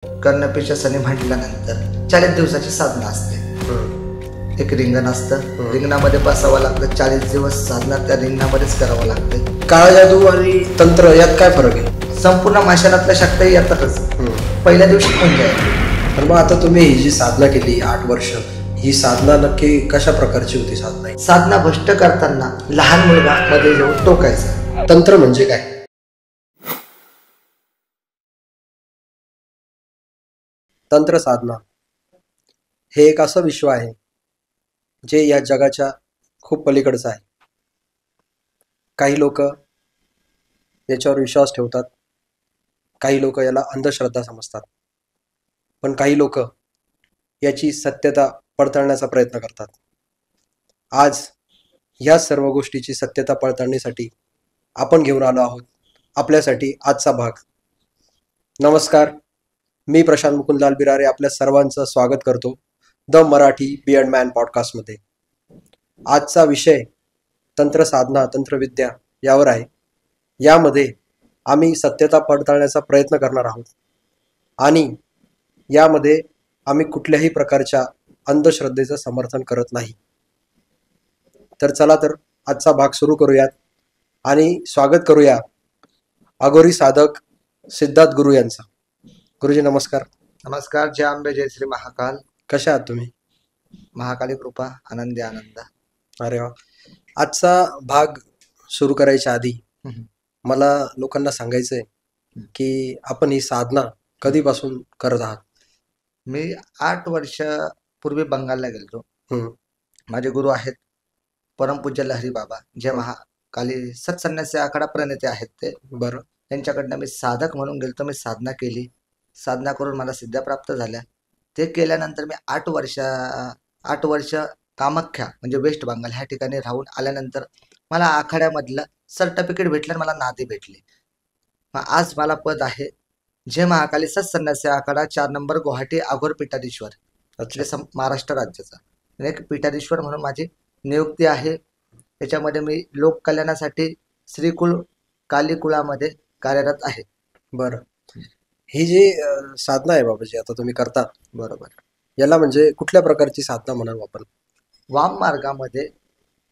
कर्णपेशा सनी म्हटल्यानंतर 40 दिवसाची साधना असते। एक रिंगण असतं, रिंगणामध्ये बसावं लागतं। 40 दिवस साधना त्या रिंगणामध्येच करावं लागते। काळा जादू आणि तंत्र यात काय फरक आहे? संपूर्ण माशानातल्या शक्ती येतातच पहिल्या दिवशी म्हणजे। तर मग आता तुम्ही ही जी साधना केली 8 वर्ष, ही साधना नक्की कशा प्रकारची होती? साधना भ्रष्ट करताना लहान मुलगा मध्ये येऊन टोकायचा। तंत्र म्हणजे काय? तंत्र साधना हे एक असं विश्व आहे जे या जगाच्या खूप पलीकडचं आहे। काही लोक याच्यावर विश्वास ठेवतात, काही लोक याला अंधश्रद्धा समजतात, पण काही लोक याची सत्यता पडताळण्याचा प्रयत्न करतात। आज या सर्व गोष्टीची सत्यता पडताळणीसाठी आपण घेऊन आलो आहोत आपल्यासाठी आजचा भाग। नमस्कार, मी प्रशांत मुकुंदलाल बिरारे आपल्या सर्वांचं स्वागत करतो द मराठी बियॉन्ड मॅन पॉडकास्टमध्ये। आजचा विषय तंत्र साधना, तंत्रविद्या यावर आहे। यामध्ये आम्ही सत्यता पडताळण्याचा प्रयत्न करणार आहोत आणि यामध्ये आम्ही कुठल्याही प्रकारच्या अंधश्रद्धेचं समर्थन करत नाही। तर चला तर आजचा भाग सुरू करूयात आणि स्वागत करूया अघोरी साधक सिद्धार्थ गुरु यांचा। गुरुजी नमस्कार। नमस्कार। जय अंबे, जय श्री महाकाल। कशा आहात तुम्ही? महाकाली कृपा, आनंदी आनंद। अरे वा। आजचा भाग सुरू करायच्या आधी मला लोकांना सांगायचंय की आपण ही साधना कधीपासून करत आहात? मी 8 वर्षापूर्वी बंगालला गेलो। माझे गुरु आहेत परमपूज्य लहरी बाबा, जे महाकाली सत्सन्यासी आखाडा प्रणेते आहेत ते। बरं। त्यांच्याकडनं मी साधक म्हणून गेलतो। मी साधना केली, साधना करून मला सिद्ध्या प्राप्त झाल्या। ते केल्यानंतर मी 8 वर्ष कामाख्या म्हणजे वेस्ट बंगाल ह्या ठिकाणी राहून आल्यानंतर मला आखाड्यामधलं सर्टिफिकेट भेटलं, मला नादी भेटली। आज मला पद आहे जय महाकाली सत्सन्यासी आखाडा 4 नंबर गुवाहाटी अघोर पीठाधीश्वर, महाराष्ट्र राज्याचा एक पीठाधीश्वर म्हणून माझी नियुक्ती आहे। त्याच्यामध्ये मी लोक कल्याणासाठी श्रीकुल कालीकुळामध्ये कार्यरत आहे। बरं। ही जी साधना आहे बाबाजी आता तुम्ही करता, बरोबर, याला म्हणजे कुठल्या प्रकारची साधना म्हणाल आपण? वाम मार्गामध्ये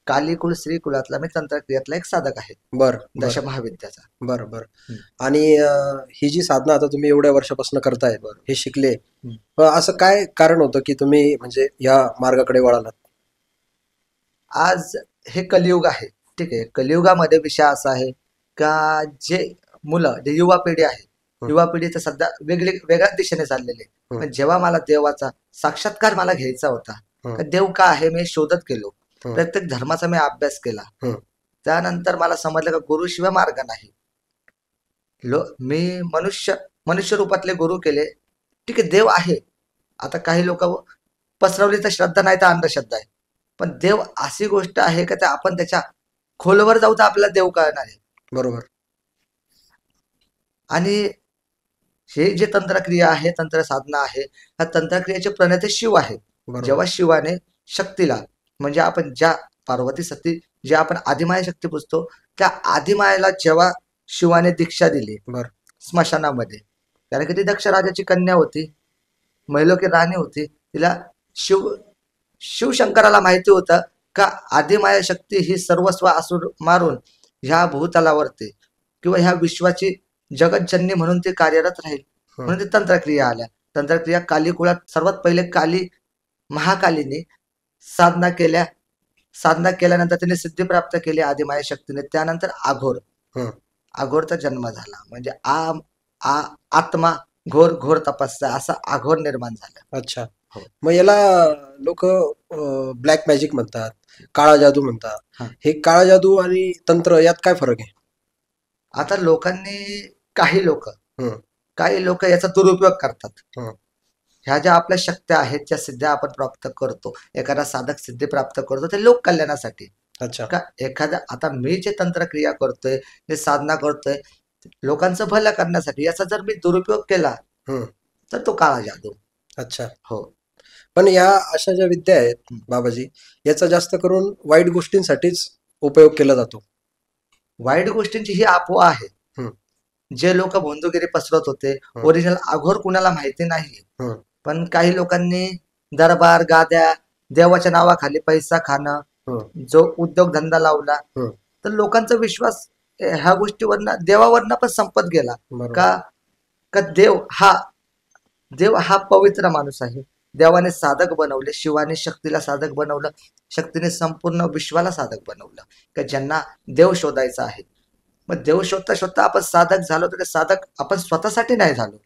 कालीकुळ श्रीकुलातला मी तंत्रक्रियातला एक साधक आहे। बरं, दशमहाविद्याचा। बरं बरं। आणि ही जी साधना आता तुम्ही एवढ्या वर्षापासून करताय, हे शिकले, असं काय कारण होतं की तुम्ही म्हणजे या मार्गाकडे वळालात? आज हे कलियुग आहे, ठीक आहे। कलियुगामध्ये विषय असा आहे का जे मुलं, जे युवा पिढी आहे, युवा पिढी तर सध्या वेगळ्याच दिशेने चाललेली आहे। पण जेव्हा मला देवाचा साक्षात्कार मला घ्यायचा होता, देव का आहे मी शोधत गेलो, प्रत्येक धर्माचा मी अभ्यास केला। त्यानंतर मला समजलं का गुरुशिवाय मार्ग नाही। मी मनुष्य रूपातले गुरु केले, ठीक आहे। देव आहे, आता काही लोक पसरवली तर श्रद्धा नाही तर अंधश्रद्धा आहे, पण देव अशी गोष्ट आहे का त्या आपण त्याच्या खोलवर जाऊ तर आपल्याला देव कळणार आहे। बरोबर। आणि हे जे तंत्रक्रिया आहे, तंत्र साधना आहे, ह्या तंत्रक्रियेचे प्रणेते शिव आहे। जेव्हा शिवाने शक्तीला म्हणजे आपण ज्या पार्वती सती जे आपण आदिमाया शक्ती पुजतो, त्या आदिमायाला जेव्हा शिवाने दीक्षा दिली स्मशानामध्ये, कारण की ती दक्ष राजाची कन्या होती, महिलोकी राणी होती, तिला शिवशंकराला माहिती होतं का आदिमाया शक्ती ही सर्वस्व असुर मारून ह्या भूतलावरती किंवा ह्या विश्वाची जगतजननी म्हणून ती कार्यरत राहील, म्हणून ती तंत्रक्रिया आल्या। तंत्रक्रिया कालीकुळात सर्वात पहिले काली महाकालीने साधना केल्या, साधना केल्यानंतर तिने सिद्धी प्राप्त केली आदिमाया शक्तीने। त्यानंतर अघोरचा जन्म झाला, म्हणजे आत्मा घोर घोर तपस्या असा अघोर निर्माण झाला। अच्छा, मग याला लोक ब्लॅक मॅजिक म्हणतात, काळा जादू म्हणतात। हे काळा जादू आणि तंत्र यात काय फरक आहे? आता लोकांनी काही लोक याचा दुरुपयोग करतात। ह्या ज्या आपल्या शक्त्या आहेत, ज्या सिद्ध्या आपण प्राप्त करतो, एखादा साधक सिद्धी प्राप्त करतो ते लोक कल्याणासाठी। अच्छा, का एखाद्या आता मी जे तंत्रक्रिया करतोय, जे साधना करतोय, लोकांचं भलं करण्यासाठी, याचा जर मी दुरुपयोग केला तर तो काळा जादू। अच्छा, हो। पण या अशा ज्या विद्या आहेत बाबाजी, याचा जास्त करून वाईट गोष्टींसाठीच उपयोग केला जातो। वाईट गोष्टींची ही अफवा आहे, जे लोक भोंदूगिरी पसरवत होते, हं. ओरिजिनल अघोर कुणाला माहिती नाही. हं. पण काही लोकांनी दरबार गाद्या देवाच्या नावाखाली पैसा खाणं, हं. जो उद्योगधंदा लावला, हं. तर लोकांचा विश्वास ह्या गोष्टीवरनं देवावरनं पण संपत गेला. बरोबर. का का देव हा पवित्र माणूस आहे. देवाने साधक बनवले, शिवाने शक्तीला साधक बनवलं, शक्तीने संपूर्ण विश्वाला साधक बनवलं. का ज्यांना देव शोधायचा आहे, मग देव शोधता शोधता आपण साधक झालो, तर ते साधक आपण स्वतःसाठी नाही झालो.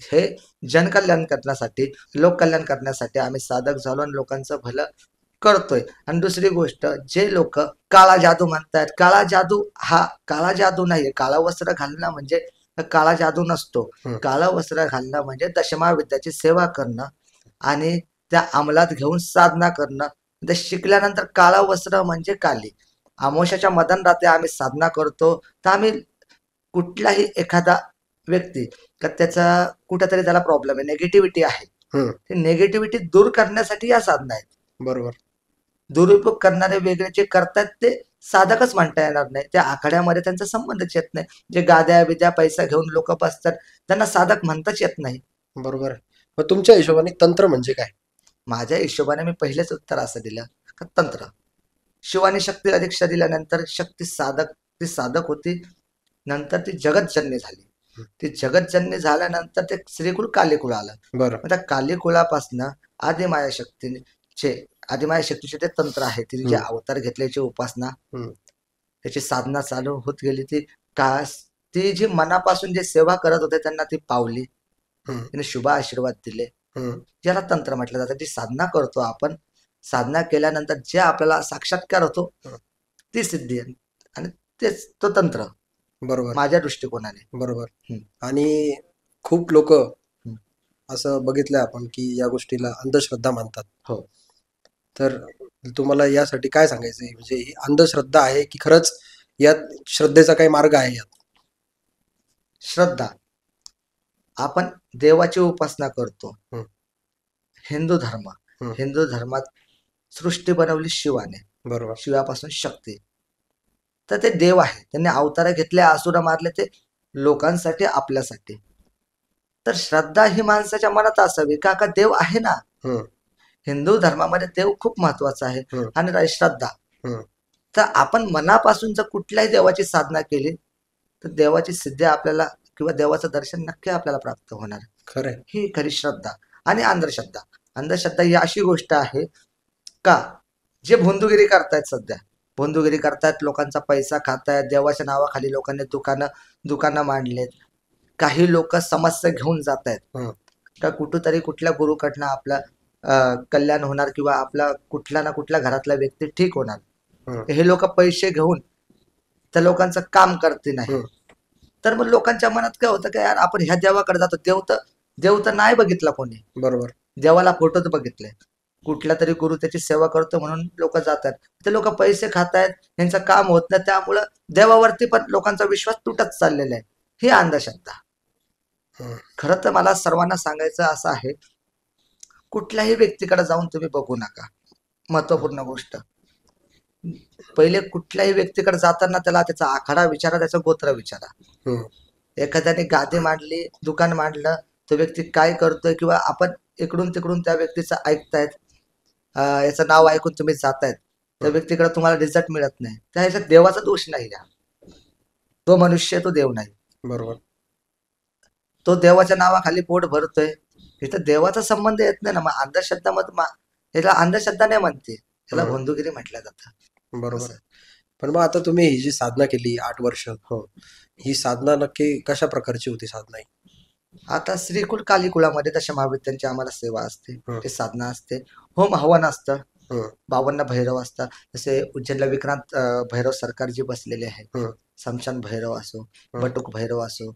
हे जनकल्याण करण्यासाठी, लोककल्याण करण्यासाठी आम्ही साधक झालो आणि लोकांचं भलं करतोय. आणि दुसरी गोष्ट, जे लोक काळा जादू म्हणतात, काळा जादू नाहीये. काळा वस्त्र घालणं म्हणजे काळा जादू नसतो. हं. काळा वस्त्र घालणं म्हणजे दशमहाविद्याची सेवा करणं आणि त्या अंमलात घेऊन साधना करणं. ते शिकल्यानंतर काळा वस्त्र म्हणजे काली. अमावस्याच्या मदन रात्री आम्ही साधना करतो, तर आम्ही कुठलाही एखादा व्यक्ती का त्याचा कुठेतरी त्याला प्रॉब्लेम आहे, नेगेटिव्हिटी आहे, हं. ते नेगेटिव्हिटी दूर करण्यासाठी या साधना आहेत. बरोबर. दुरुपयोग करणारे वेगळे, जे करतात ते साधकच म्हणता येणार नाही. त्या आखाड्यामध्ये त्यांचा संबंधच येत नाही. जे गाद्या बिद्या पैसा घेऊन लोक बसतात, त्यांना साधक म्हणताच येत नाही. बरोबर आहे. मग तुमच्या हिशोबाने तंत्र म्हणजे काय? माझ्या हिशोबाने मी पहिलेच उत्तर असं दिलं का तंत्र. शिवाने शक्तीला दीक्षा दिल्यानंतर ती साधक होती. नंतर ती जगतजननी झाली. हं. ती जगतजननी झाल्यानंतर ते श्रीकुळ कालीकुळ आलं. बरं. मग त्या कालीकुळापासनं आदिमाया शक्तीचे आदिमाया शक्तीचे ते तंत्र आहे. तिने जे हं. अवतार घेतल्याची उपासना, हं. त्याची साधना चालू होत गेली. ती जी मनापासून जे सेवा करत होते त्यांना ती पावली. हं. तिने शुभ आशीर्वाद दिले. हं. ज्याला तंत्र म्हटलं जातं. जी साधना करतो आपण, साधना केल्यानंतर जे आपल्याला साक्षात्कार होतो, हं. ती सिद्धी आहे. आणि तेच तो तंत्र बरोबर. माझ्या दृष्टिकोनाने. बरोबर. हं. आणि खूप लोक हं. असं बघितलंय आपण की या गोष्टीला अंधश्रद्धा मानतात. हो. तर तुम्हाला यासाठी काय सांगायचं आहे? म्हणजे ही अंधश्रद्धा आहे की खरंच यात श्रद्धेचा काही मार्ग आहे यात? श्रद्धा, आपण देवाची उपासना करतो. हं. हिंदू धर्म, हं. हिंदू धर्मात सृष्टी बनवली शिवाने, बरोबर. शिवापासून शक्ती. तर ते देव आहे, त्यांनी अवतार घेतले, असुर मारले, ते लोकांसाठी, आपल्यासाठी. तर श्रद्धा ही माणसाच्या मनात असावी. का देव आहे ना. हं. हिंदू धर्मामध्ये देव खूप महत्वाचा आहे. हं. आणि राहिली श्रद्धा, हं. तर आपण मनापासून जर कुठल्याही देवाची साधना केली, तर देवाची सिद्धी आपल्याला किंवा देवाचं दर्शन नक्की आपल्याला प्राप्त होणार. खरंय. ही खरी श्रद्धा. आणि अंधश्रद्धा, अंधश्रद्धा ही अशी गोष्ट आहे का जे भोंदूगिरी करतायत, सध्या भोंदूगिरी करतायत, लोकांचा पैसा खातायत, देवाच्या नावाखाली लोकांनी दुकानं मांडलेत. काही लोक समस्या घेऊन जात आहेत हं. का कुठंतरी कुठल्या गुरुकडनं आपलं कल्याण होणार किंवा आपला कुठला ना कुठल्या घरातला व्यक्ती ठीक होणार. हं. हे लोक पैसे घेऊन त्या लोकांचं काम करते नाही. हं. तर मग लोकांच्या मनात काय होतं का, यार आपण ह्या देवाकडे जातो, देव तर नाही बघितला कोणी, बरोबर. देवाला फोटोच बघितले. कुठला तरी गुरु त्याची सेवा करतो म्हणून लोक जातात, ते लोक पैसे खातायत, यांचं काम होत नाही, त्यामुळं देवावरती पण लोकांचा विश्वास तुटत चाललेला आहे. ही अंधश्रद्धा. हं. खरं तर मला सर्वांना सांगायचं असं आहे, कुठल्याही व्यक्तीकडे जाऊन तुम्ही बघू नका. महत्वपूर्ण गोष्ट, पहिले कुठल्याही व्यक्तीकडे जाताना त्याला त्याचा आखाडा विचारा, त्याचं गोत्र विचारा. हं. एखाद्याने गादी मांडली, दुकान मांडलं, तो व्यक्ती काय करतोय किंवा आपण इकडून तिकडून त्या व्यक्तीचं ऐकतायत, याचं नाव ऐकून तुम्ही जातायत, त्या व्यक्तीकडे तुम्हाला रिझल्ट मिळत नाही, त्या ह्याच्यात देवाचा दोष नाही. तो मनुष्य, तो देव नाही. बरोबर. तो देवाच्या नावाखाली पोट भरतोय, इथं देवाचा संबंध येत नाही ना. मग अंधश्रद्धा, ह्याला अंधश्रद्धा नाही म्हणते, ह्याला हं. भोंदूगिरी म्हटलं जातं. बरोबर. असं. पण मग आता तुम्ही ही जी साधना केली 8 वर्ष, हो. ही साधना नक्की कशा प्रकारची होती साधना ही? आता श्रीकुल कालीकुळामध्ये तशा महाविद्यांची आम्हाला सेवा असते, हं. ते साधना असते, होम हवन असतं, हं. 52 भैरव असतात. जसे उज्जैनला विक्रांत भैरव सरकार जी बसलेले आहे, हं. समशान भैरव असो, हं. बटुक भैरव असो,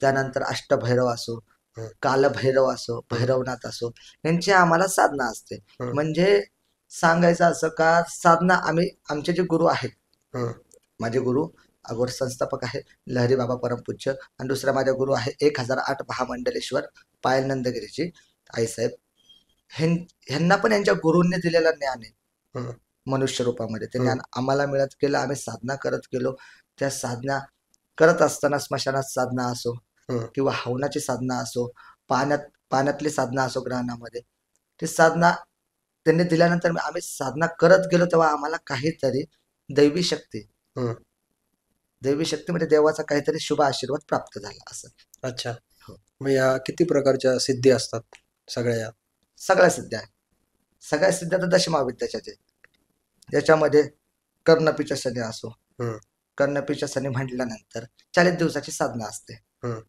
त्यानंतर अष्टभैरव असो, हं. कालभैरव असो, भैरवनाथ असो, यांची आम्हाला साधना असते. हं. म्हणजे सांगायचं असं का, साधना आमचे जे गुरु आहेत, हं. माझे गुरु अगोदर संस्थापक आहे लहरी बाबा परमपूज्य, आणि दुसरा माझा गुरु आहे 1008 महामंडलेश्वर पायल नंदगिरीची आईसाहेब. ह्यांना पण यांच्या गुरूंनी दिलेलं ज्ञान आहे, हं. मनुष्य रूपामध्ये ते हं. ज्ञान आम्हाला मिळत गेलं. आम्ही साधना करत गेलो. त्या साधना करत असताना स्मशानात साधना असो हं. किंवा हवनाची साधना असो, पाण्यातली साधना असो ग्रहणामध्ये, ती साधना त्यांनी दिल्यानंतर आम्ही साधना करत गेलो तेव्हा आम्हाला काहीतरी दैवी शक्ती हं. दैवी शक्ती म्हणजे देवाचा काहीतरी शुभ आशीर्वाद प्राप्त झाला असं. अच्छा. हो. मग या किती प्रकारच्या सिद्धी असतात सगळ्या या? सगळ्या सिद्ध्या आहे. सगळ्या सिद्ध्या तर दशमहाविद्याच्याच आहेत. त्याच्यामध्ये कर्णपिच्या शनी असो, हं. कर्णपिच्या शनी म्हटल्यानंतर 40 दिवसाची साधना असते. हं.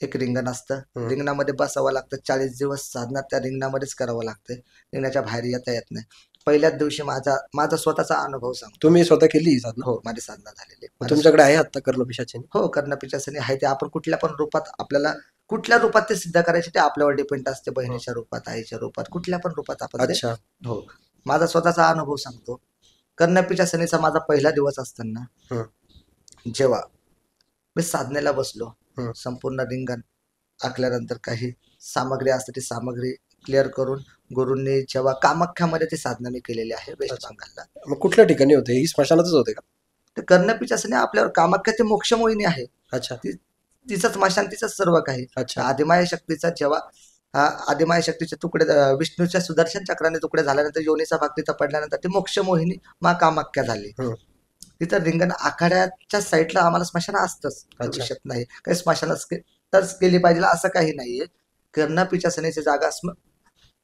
एक रिंगण असतं, हं. रिंगणामध्ये बसावं लागतं, 40 दिवस साधना त्या रिंगणामध्येच करावं लागते, रिंगणाच्या बाहेर येता येत नाही. पहिल्याच दिवशी माझा स्वतःचा अनुभव सांगतो. तुम्ही स्वतः केली ही साधना? हो, माझी साधना झालेली आहे. मग तुमच्याकडे आहे आता कर्णपिशाचिनी? हो, कर्णपिच्या शनी आहे ते आपण कुठल्या पण रूपात आपल्याला कुठल्या रूपात ते सिद्ध करायचे ते आपल्यावर डिपेंड असते. बहिणीच्या रूपात, आईच्या रूपात, कुठल्या पण रूपात आपण ते. अच्छा. हो, माझा स्वतःचा अनुभव सांगतो. कर्णपिच्या शनीचा माझा पहिला दिवस असताना हं. जेव्हा मी साधनेला बसलो, हं. संपूर्ण रिंगण आखल्यानंतर काही सामग्री असते ती सामग्री क्लिअर करून गुरूंनी जेव्हा कामाख्यामध्ये ती साधना मी केलेली आहे वेस्ट अच्छा. बंगालला. मग कुठल्या ठिकाणी होते? ही स्मशानातच होते का? तर कर्णपिच्या शनी आपल्यावर कामाख्या ते मोक्षमोहिनी आहे. अच्छा. तिचंच स्मशान तिचंच सर्व काही. अच्छा. आदिमाया शक्तीचा जेव्हा आदिमाया शक्तीचे तुकडे विष्णूच्या सुदर्शन चक्राने तुकडे झाल्यानंतर योनीचा भाग तिथं पडल्यानंतर ती मोक्षमोहिनी मा कामाख्या झाली. हं. तिथं रिंगण आखाड्याच्या साईडला आम्हाला स्मशान असतंच, अच्छा. भविष्यात नाही काही स्मशानच केली पाहिजे असं काही नाहीये. कर्णपिच्या शनीची जागा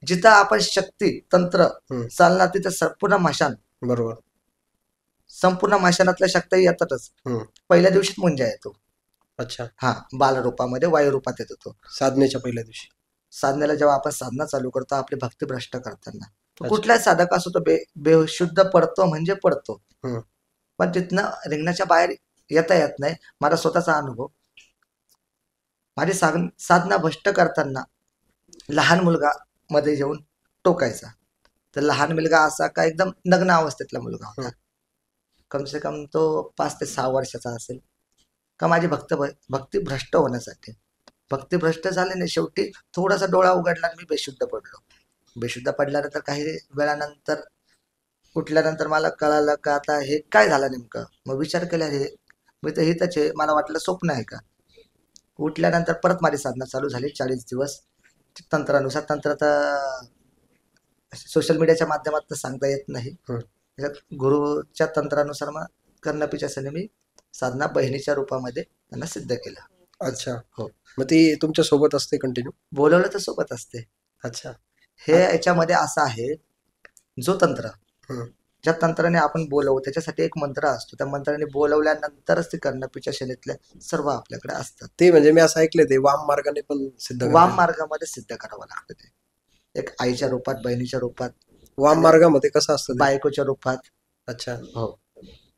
जिथं आपण शक्ती तंत्र हं. चालणार तिथं संपूर्ण मशान, बरोबर. संपूर्ण मशानातल्या शक्ती येतातच. हं. पहिल्या दिवशीच मुंजा येतो. अच्छा. हा, बालरूपामध्ये वायुरूपात येतो तो. साधनेच्या पहिल्या दिवशी. साधनेला जेव्हा आपण साधना चालू करतो आपली भक्ती भ्रष्ट करताना तो अच्छा. कुठलाही साधक असो तो बेशुद्ध पडतो म्हणजे पडतो. हं. पण तिथनं रिंगणाच्या बाहेर येता येत नाही. माझा स्वतःचा अनुभव, माझी साधना भ्रष्ट करताना लहान मुलगा मध्ये येऊन टोकायचा. तर लहान मुलगा असा का एकदम नग्न अवस्थेतला मुलगा होता. कमसे कम तो 5 ते 6 वर्षाचा असेल. का माझी भक्ती भ्रष्ट होण्यासाठी, भक्ती भ्रष्ट झाल्याने शेवटी थोडासा डोळा उघडला आणि मी बेशुद्ध पडलो. बेशुद्ध पडल्यानंतर काही वेळानंतर उठल्यानंतर मला कळालं का आता हे काय झालं नेमकं. मग विचार केला हे मी तर हितच आहे, मला वाटलं स्वप्न आहे का. उठल्यानंतर परत माझी साधना चालू झाली 40 दिवस तंत्रानुसार. तंत्र तर सोशल मीडियाच्या माध्यमातून सांगता येत नाही. हं. त्याच्यात गुरुच्या तंत्रानुसार मग कर्णपिच्या शनी मी साधना बहिणीच्या रूपामध्ये त्यांना सिद्ध केलं. अच्छा. हो. मग ती तुमच्या सोबत असते कंटिन्यू? बोलवलं तर सोबत असते. अच्छा. हे याच्यामध्ये असं आहे, जो तंत्र हं. ज्या तंत्राने आपण बोलवू त्याच्यासाठी एक मंत्र असतो. त्या मंत्राने बोलवल्यानंतरच ते कर्णपिच्या शनीतल्या सर्व आपल्याकडे असतात. ते म्हणजे मी असं ऐकलंय ते वाम मार्गाने पण सिद्ध करता वाम येतं. मार्गामध्ये सिद्ध करावं लागतं ते. एक आईच्या रूपात, बहिणीच्या रूपात, वाम मार्गामध्ये कसं असतं ते? बायकोच्या रूपात. अच्छा. हो.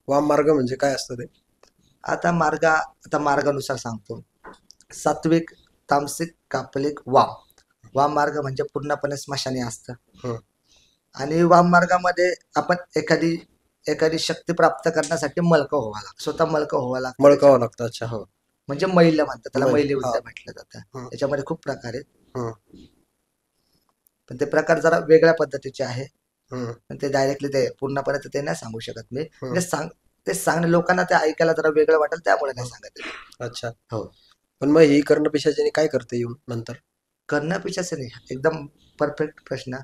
वाम मार्ग म्हणजे काय असतं ते? आता मार्गानुसार सांगतो. सात्विक, तामसिक, कापलिक, वाम. वाम मार्ग म्हणजे पूर्णपणे स्मशानी असतं. हं. आणि वाम मार्गामध्ये आपण एखादी शक्ती प्राप्त करण्यासाठी मलकं व्हावं लागतं. स्वतः मलकं व्हावं लागतं. मळकावं लागतं. अच्छा. हो. म्हणजे मैल म्हणतात त्याला, मैल, मैली हा. विद्या म्हटलं जातं. हं. त्याच्यामध्ये खूप प्रकार आहेत. हं. पण ते प्रकार जरा वेगळ्या पद्धतीचे आहे. हं. पण ते डायरेक्टली ते पूर्णपणे ते नाही सांगू शकत मी. हं. म्हणजे ते सांगणे लोकांना ते ऐकायला जरा वेगळं वाटेल त्यामुळे नाही सांगत आहे. अच्छा. हो. पण मग ही कर्णपिशाचिनी काय करते येऊन नंतर? कर्णपिच्या शनी एकदम परफेक्ट प्रश्न.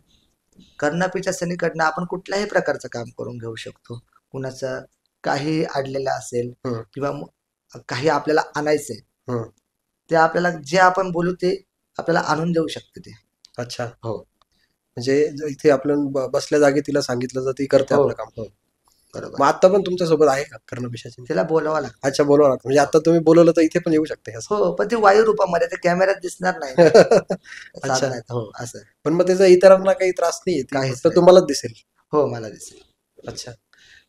कर्णपिच्या शनीकडनं आपण कुठल्याही प्रकारचं काम करून घेऊ शकतो. कुणाचं काही अडलेलं असेल हं. किंवा काही आपल्याला आणायचंय, हं. ते आपल्याला जे आपण बोलू ते आपल्याला आणून देऊ शकते ते. अच्छा. हो. म्हणजे इथे आपण बसल्या जागी तिला सांगितलं तर ती करते हो, आपलं काम. हो. बरोबर. मग आता पण तुमच्या सोबत आहे का कर्णपिशाचिनी? तिला बोलावं लागतं. अच्छा, बोलवा लागतं. म्हणजे आता तुम्ही बोलवलं तर इथे पण येऊ शकते असं? हो, पण ती वायू रूपामध्ये ते कॅमेऱ्यात दिसणार नाही ना. अच्छा. साधना आहेत. हो, असं. पण मग त्याचा इतरांना काही त्रास नाहीये, ती काहीच फक्त नाही. तुम्हालाच दिसेल? हो, मला दिसेल. अच्छा.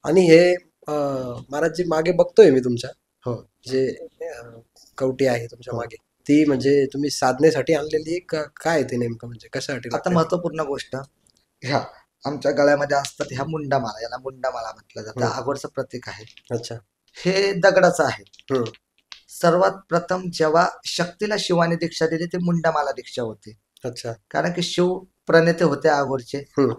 आणि हे महाराज जी मागे बघतोय मी तुमच्या, हो. जे कवटी आहे तुमच्या हो. मागे, ती म्हणजे तुम्ही साधनेसाठी आणलेली आहे का काय ते नेमकं, म्हणजे कशासाठी आता लागते ती? महत्वपूर्ण गोष्ट, ह्या आमच्या गळ्यामध्ये असतात ह्या मुंडामाला, याला मुंडामाला म्हटलं जातं. हं. आगोरचं प्रतीक आहे. अच्छा. हे दगडाचं आहे. हं. सर्वात प्रथम जेव्हा शक्तीला शिवाने दीक्षा दिली ती मुंडामाला दीक्षा होती. अच्छा. कारण की शिव प्रणेते होते आगोरचे. हं.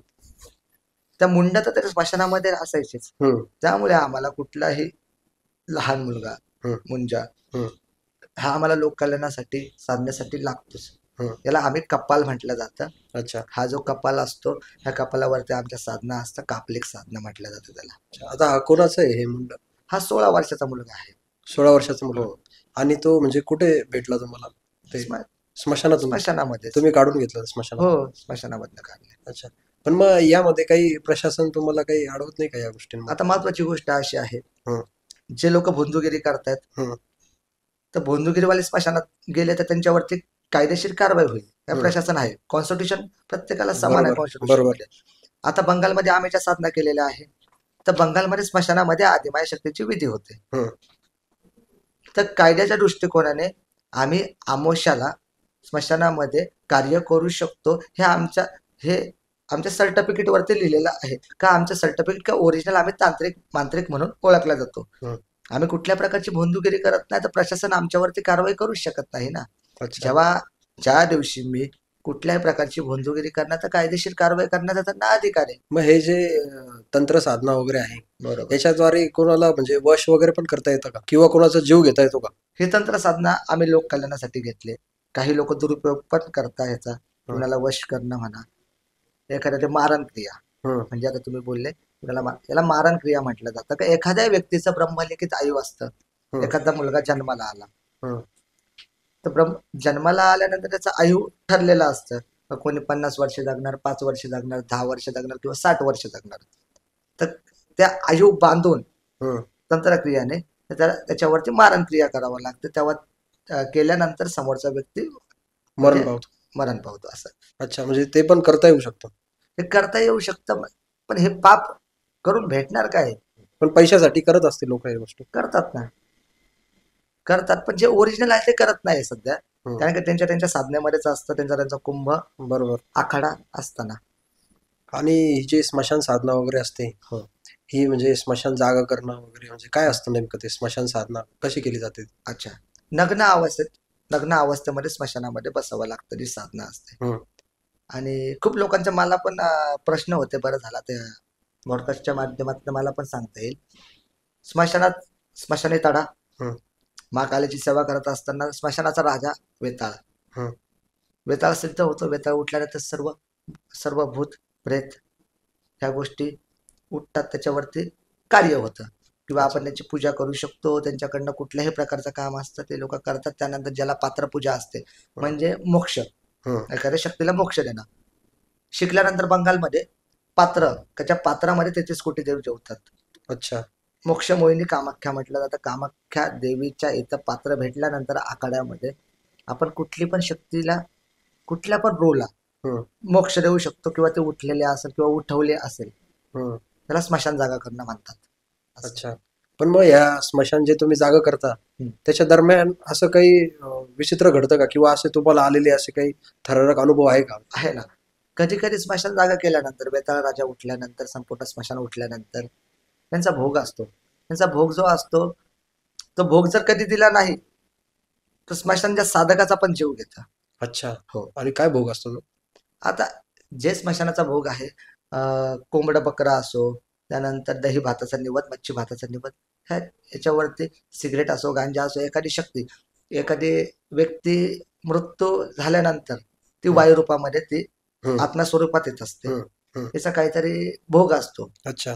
त्या मुंडा तर त्या स्मशानामध्ये असायचेच. हं. त्यामुळे आम्हाला कुठलाही लहान मुलगा हं, मुंजा, हं, हा आम्हाला लोक कल्याणासाठी साधण्यासाठी लागतोच. हं. याला आम्ही कपाल म्हटलं जातं. अच्छा. हा जो कपाल असतो, ह्या कपालावरती आमच्या साधना असतं, कापलिक साधना म्हटलं जातं त्याला. अच्छा. आता हा कोणाचं आहे हे मुंड? हा 16 वर्षाचा मुलगा आहे. 16 वर्षाचा मुलगा. हो. आणि तो म्हणजे कुठे भेटला तुम्हाला? ते स्म स्मशानातून भेटला? स्मशानामध्येच. तुम्ही काढून घेतलं स्मशानात? हो, स्मशानामधनं काढले. अच्छा. पण मग यामध्ये काही प्रशासन तुम्हाला काही अडवत नाही का या गोष्टींमध्ये? आता महत्वाची गोष्ट अशी आहे, हं, जे लोक भोंदूगिरी करतायत, हं, तर भोंदूगिरीवाले स्मशानात गेले तर त्यांच्यावरती कायदेशीर कारवाई होईल. हे हं. प्रशासन आहे. कॉन्स्टिट्यूशन प्रत्येकाला समान आहे बरोबर, कॉन्स्टिट्यूशन बरोबर. मध्ये. आता बंगालमध्ये आम्ही ज्या साधना केलेल्या आहे, तर बंगालमध्ये स्मशानामध्ये आदिमाय शक्तीची विधी होते. हं, तर कायद्याच्या दृष्टिकोनाने आम्ही आमोशाला स्मशानामध्ये कार्य करू शकतो. हे आमच्या सर्टिफिकेट वरती लिहिलेलं आहे का आमचं सर्टिफिकेट का ओरिजिनल आम्ही तांत्रिक मांत्रिक म्हणून ओळखला जातो. हं. आम्ही कुठल्या प्रकारची भोंदूगिरी करत नाही तर प्रशासन आमच्यावरती कारवाई करू शकत नाही ना. अच्छा. ज्या दिवशी मी कुठल्याही प्रकारची भोंदूगिरी करण्यात तर कायदेशीर कारवाई करण्याचा त्यांना अधिकार आहे. मग हे जे तंत्र साधना वगैरे आहे, बरोबर. याच्याद्वारे कोणाला म्हणजे वश वगैरे पण करता येतं का? किंवा कोणाचा जीव घेता येतो का? हे तंत्र साधना आम्ही लोक कल्याणासाठी घेतले. काही लोक दुरुपयोग पण करता ह्याचा. हं, कुणाला वश करणं म्हणा, एखाद्या मारण क्रिया हं, म्हणजे आता तुम्ही बोलले याला मारण क्रिया म्हटलं जातं का एखाद्या व्यक्तीचं ब्रह्मलिखित आयु असतं. हं, एखादा मुलगा जन्माला आला हं. तर जन्माला आल्यानंतर त्याचं आयु ठरलेलं असतं. कोणी 50 वर्ष जगणार, 5 वर्ष जगणार, 10 वर्ष जगणार किंवा 60 वर्ष जगणार. तर त्या आयु बांधून हं. तंत्रक्रियाने त्याच्यावरती मारण क्रिया करावं लागते. तेव्हा केल्यानंतर समोरचा व्यक्ती मरण म्हणजे पावतो. मरण पावतो असं. अच्छा, म्हणजे ते पण करता येऊ शकतं. हे करता येऊ शकतं पण हे पाप करून भेटणार काय? पण पैशासाठी करत असतील लोक या गोष्टी. करतात ना, करतात पण जे ओरिजिनल आहे ते करत नाही सध्या. हं, कारण की त्यांच्या साधनेमध्येच असतं त्यांचा कुंभ बरोबर. आखाडा असताना. आणि ही जी स्मशान साधना वगैरे असते, हो. ही म्हणजे स्मशान जागा करणं वगैरे म्हणजे काय असतं नेमकं ते स्मशान साधना कशी केली जाते? अच्छा. नग्न अवस्थेत नग्न अवस्थेमध्ये स्मशानामध्ये बसावं लागतं जी साधना असते. हं, आणि खूप लोकांचे मला पण प्रश्न होते. बरं झाला ते पॉडकास्टच्या माध्यमातून मला पण सांगता येईल. स्मशानात स्मशानी तडा हं, महाकालीची सेवा करत असताना स्मशानाचा राजा वेताळ. हं. वेताळ सिद्ध होतो. वेताळ उठल्यानंतर सर्व सर्व भूत प्रेत ह्या गोष्टी उठतात त्याच्यावरती कार्य होतं किंवा अच्छा. आपण त्याची पूजा करू शकतो. त्यांच्याकडनं कुठल्याही प्रकारचं काम असतं ते लोक करतात. त्यानंतर ज्याला पात्र पूजा असते हं, म्हणजे मोक्ष, हं. एखाद्या शक्तीला मोक्ष देणं. शिकल्यानंतर बंगालमध्ये त्याच्या पात्रामध्ये 33 कोटी देव जेवतात. अच्छा. मोक्ष मोहिनी कामाख्या म्हटलं जातं. कामाख्या देवीच्या इथं पात्र भेटल्यानंतर आखाड्यामध्ये आपण कुठली पण शक्तीला कुठल्या पण रोला हं, मोक्ष देऊ शकतो किंवा ते उठलेले असेल किंवा उठवले असेल हं. त्याला स्मशान जागा करणं म्हणतात. असं. अच्छा. पण मग ह्या स्मशान जे तुम्ही जागा करता, हं. त्याच्या दरम्यान असं काही विचित्र घडतं का? किंवा असे तुम्हाला आलेले असे काही थरारक अनुभव आहे का? आहे ना. कधी कधी स्मशान जागा केल्यानंतर वेताळ राजा उठल्यानंतर संपूर्ण स्मशान उठल्यानंतर त्यांचा भोग असतो. त्यांचा भोग जो असतो तो भोग जर कधी दिला नाही तर स्मशानच्या साधकाचा पण जीव घेतं. अच्छा. हो. आणि काय भोग असतो तो? आता जे स्मशानाचा भोग आहे कोंबडं बकरा असो, त्यानंतर दही भाताचा निवद, मच्छी भाताचा निवद, याच्यावरती सिगरेट असो, गांजा असो, एखादी व्यक्ती मृत्यू झाल्यानंतर ती हं, वायू रूपामध्ये ती हं, आत्मा स्वरूपात येत असते. हं, हं. त्याचा काहीतरी भोग असतो. अच्छा.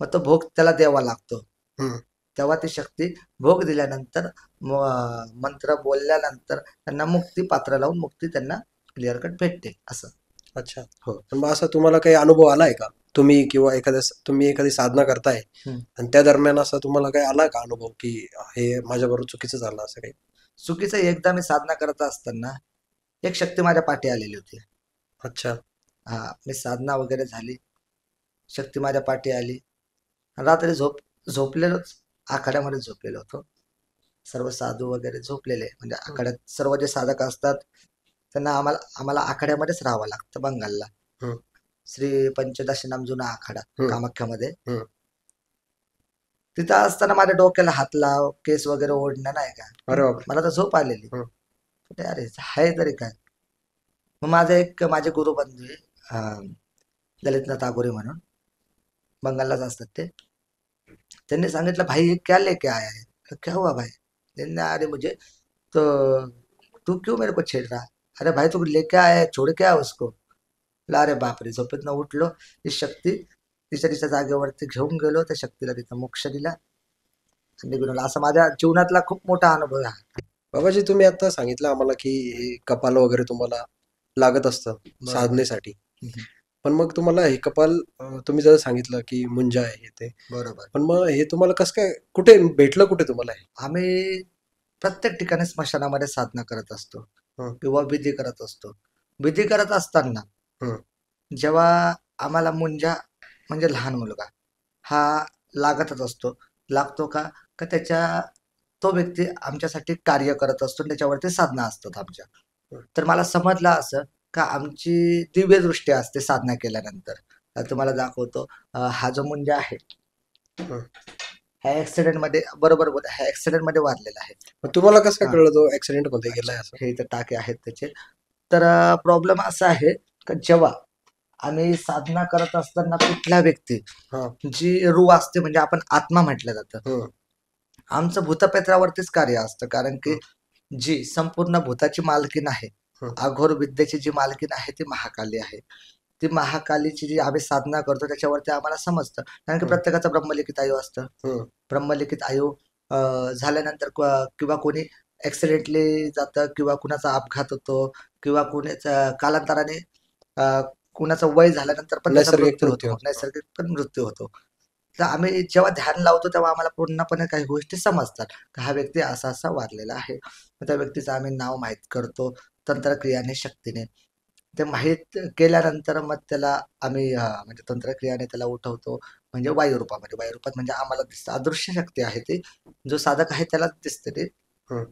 मग तो भोग त्याला द्यावा लागतो. हं. तेव्हा ती शक्ती भोग दिल्यानंतर मंत्र बोलल्यानंतर त्यांना मुक्ती पात्र लावून मुक्ती त्यांना क्लिअर कट भेटते असं. अच्छा. हो. पण मग असा तुम्हाला काही अनुभव आलाय का? तुम्ही एखादी साधना करताय हम्म. आणि त्या दरम्यान असा तुम्हाला काही आला का अनुभव, की हे माझ्याबरोबर चुकीचं झालं असं काही? चुकीचं एकदा मी साधना करत असताना एक शक्ती माझ्या पाठी आलेली होती. अच्छा. हा, मी साधना वगैरे झाली, शक्ती माझ्या पाठी आली. रात्री झोपलेलोच आखाड्यामध्ये झोपलेलो होतो. सर्व साधू वगैरे झोपलेले म्हणजे हं, आखाड्यात सर्व जे साधक असतात त्यांना आम्हाला आखाड्यामध्येच राहावं लागतं बंगालला. हं, श्री पंचदशी नाम जुना आखाडा हं, कामाख्यामध्ये. हं. तिथं असताना माझ्या डोक्याला हात लाव, केस वगैरे ओढणं नाही का. अरे बापरे! मला तर झोप आलेली. हं, कुठे अरे आहे तरी काय. मग माझे गुरुबंधू आहे ललितनाथ टागोरे म्हणून, बंगाललाच असतात ते. त्यांनी सांगितलं भाई ये क्या लेके आया है. क्या हुआ भाई? अरे मुझे तो तू क्यों मेरे को छेड़ रहा? अरे भाई तू लेके आया छोड़ के आ उसको. ला अरे बापरे, झोपेतनं उठलो. ती शक्ती तिच्या तिच्या जागेवरती घेऊन गेलो. त्या शक्तीला तिथं मोक्ष दिला आणि निघून आलो. असा माझ्या जीवनातला खूप मोठा अनुभव आहे. बाबाजी, तुम्ही आता सांगितलं आम्हाला की हे कपाल वगैरे तुम्हाला लागत असतं बरोबर. साधनेसाठी. हम्म. पण मग तुम्हाला हे कपाल तुम्ही जर सांगितलं की मुंजा आहे हे ते, बरोबर. पण मग हे तुम्हाला कसं काय, कुठे भेटलं, कुठे तुम्हाला हे? आम्ही प्रत्येक ठिकाणी स्मशानामध्ये साधना करत असतो हं, किंवा विधी करत असतो. विधी करत असताना हं, जेव्हा आम्हाला मुंजा म्हणजे लहान मुलगा हा लागतच असतो. लागतो का? का त्याच्या तो व्यक्ती आमच्यासाठी कार्य करत असतो आणि त्याच्यावरती साधना असतात आमच्या. हं, तर मला समजलं असं का आमची दिव्य दृष्टी असते साधना केल्यानंतर. तुम्हाला दाखवतो. हा जो मुंजा आहे हं. ह्या ॲक्सिडेंटमध्ये बरोबर बोल ह्या ॲक्सिडेंटमध्ये वारलेला आहे. मग तुम्हाला कसं काय हां. कळलं तो ऍक्सिडेंट मध्ये अच्छा. गेलाय असं? हे इथं टाके आहेत त्याचे. तर प्रॉब्लेम असा आहे का जेव्हा आम्ही साधना करत असताना कुठला व्यक्ती हा. जी रूह असते म्हणजे आपण आत्मा म्हटलं जातं. हं, आमचं भूतपेत्रावरतीच कार्य असतं कारण की हं, जी संपूर्ण भूताची मालकीण आहे, हं. अघोर विद्येची जी मालकीण आहे ती महाकाली आहे. ती महाकालीची जी आम्ही साधना करतो त्याच्यावरती आम्हाला समजतं. कारण की हं, प्रत्येकाचं ब्रह्मलिखित आयु असतं. हं. ब्रह्मलिखित आयु अ, झाल्यानंतर किंवा कोणी ॲक्सिडेंटली जातं किंवा कुणाचा अपघात होतो किंवा कुणाचा कालांतराने अ, कुणाचं वय झाल्यानंतर पण त्याचा नैसर्गिक मृत्यू मृत्यू होतो. होतो. नैसर्गिक पण मृत्यू होतो. तर आम्ही जेव्हा ध्यान लावतो तेव्हा आम्हाला पूर्णपणे काही गोष्टी समजतात. की हा व्यक्ती असा-असा वारलेला आहे. मग त्या व्यक्तीचं आम्ही नाव माहीत करतो तंत्रक्रियाने, शक्तीने. ते माहीत केल्यानंतर मग त्याला आम्ही म्हणजे तंत्रक्रियाने त्याला उठवतो. म्हणजे वायुरूपामध्ये. वायुरूपात म्हणजे आम्हाला दिसतं. अदृश्य शक्ती आहे ती. जो साधक आहे त्यालाच दिसते ती. हं,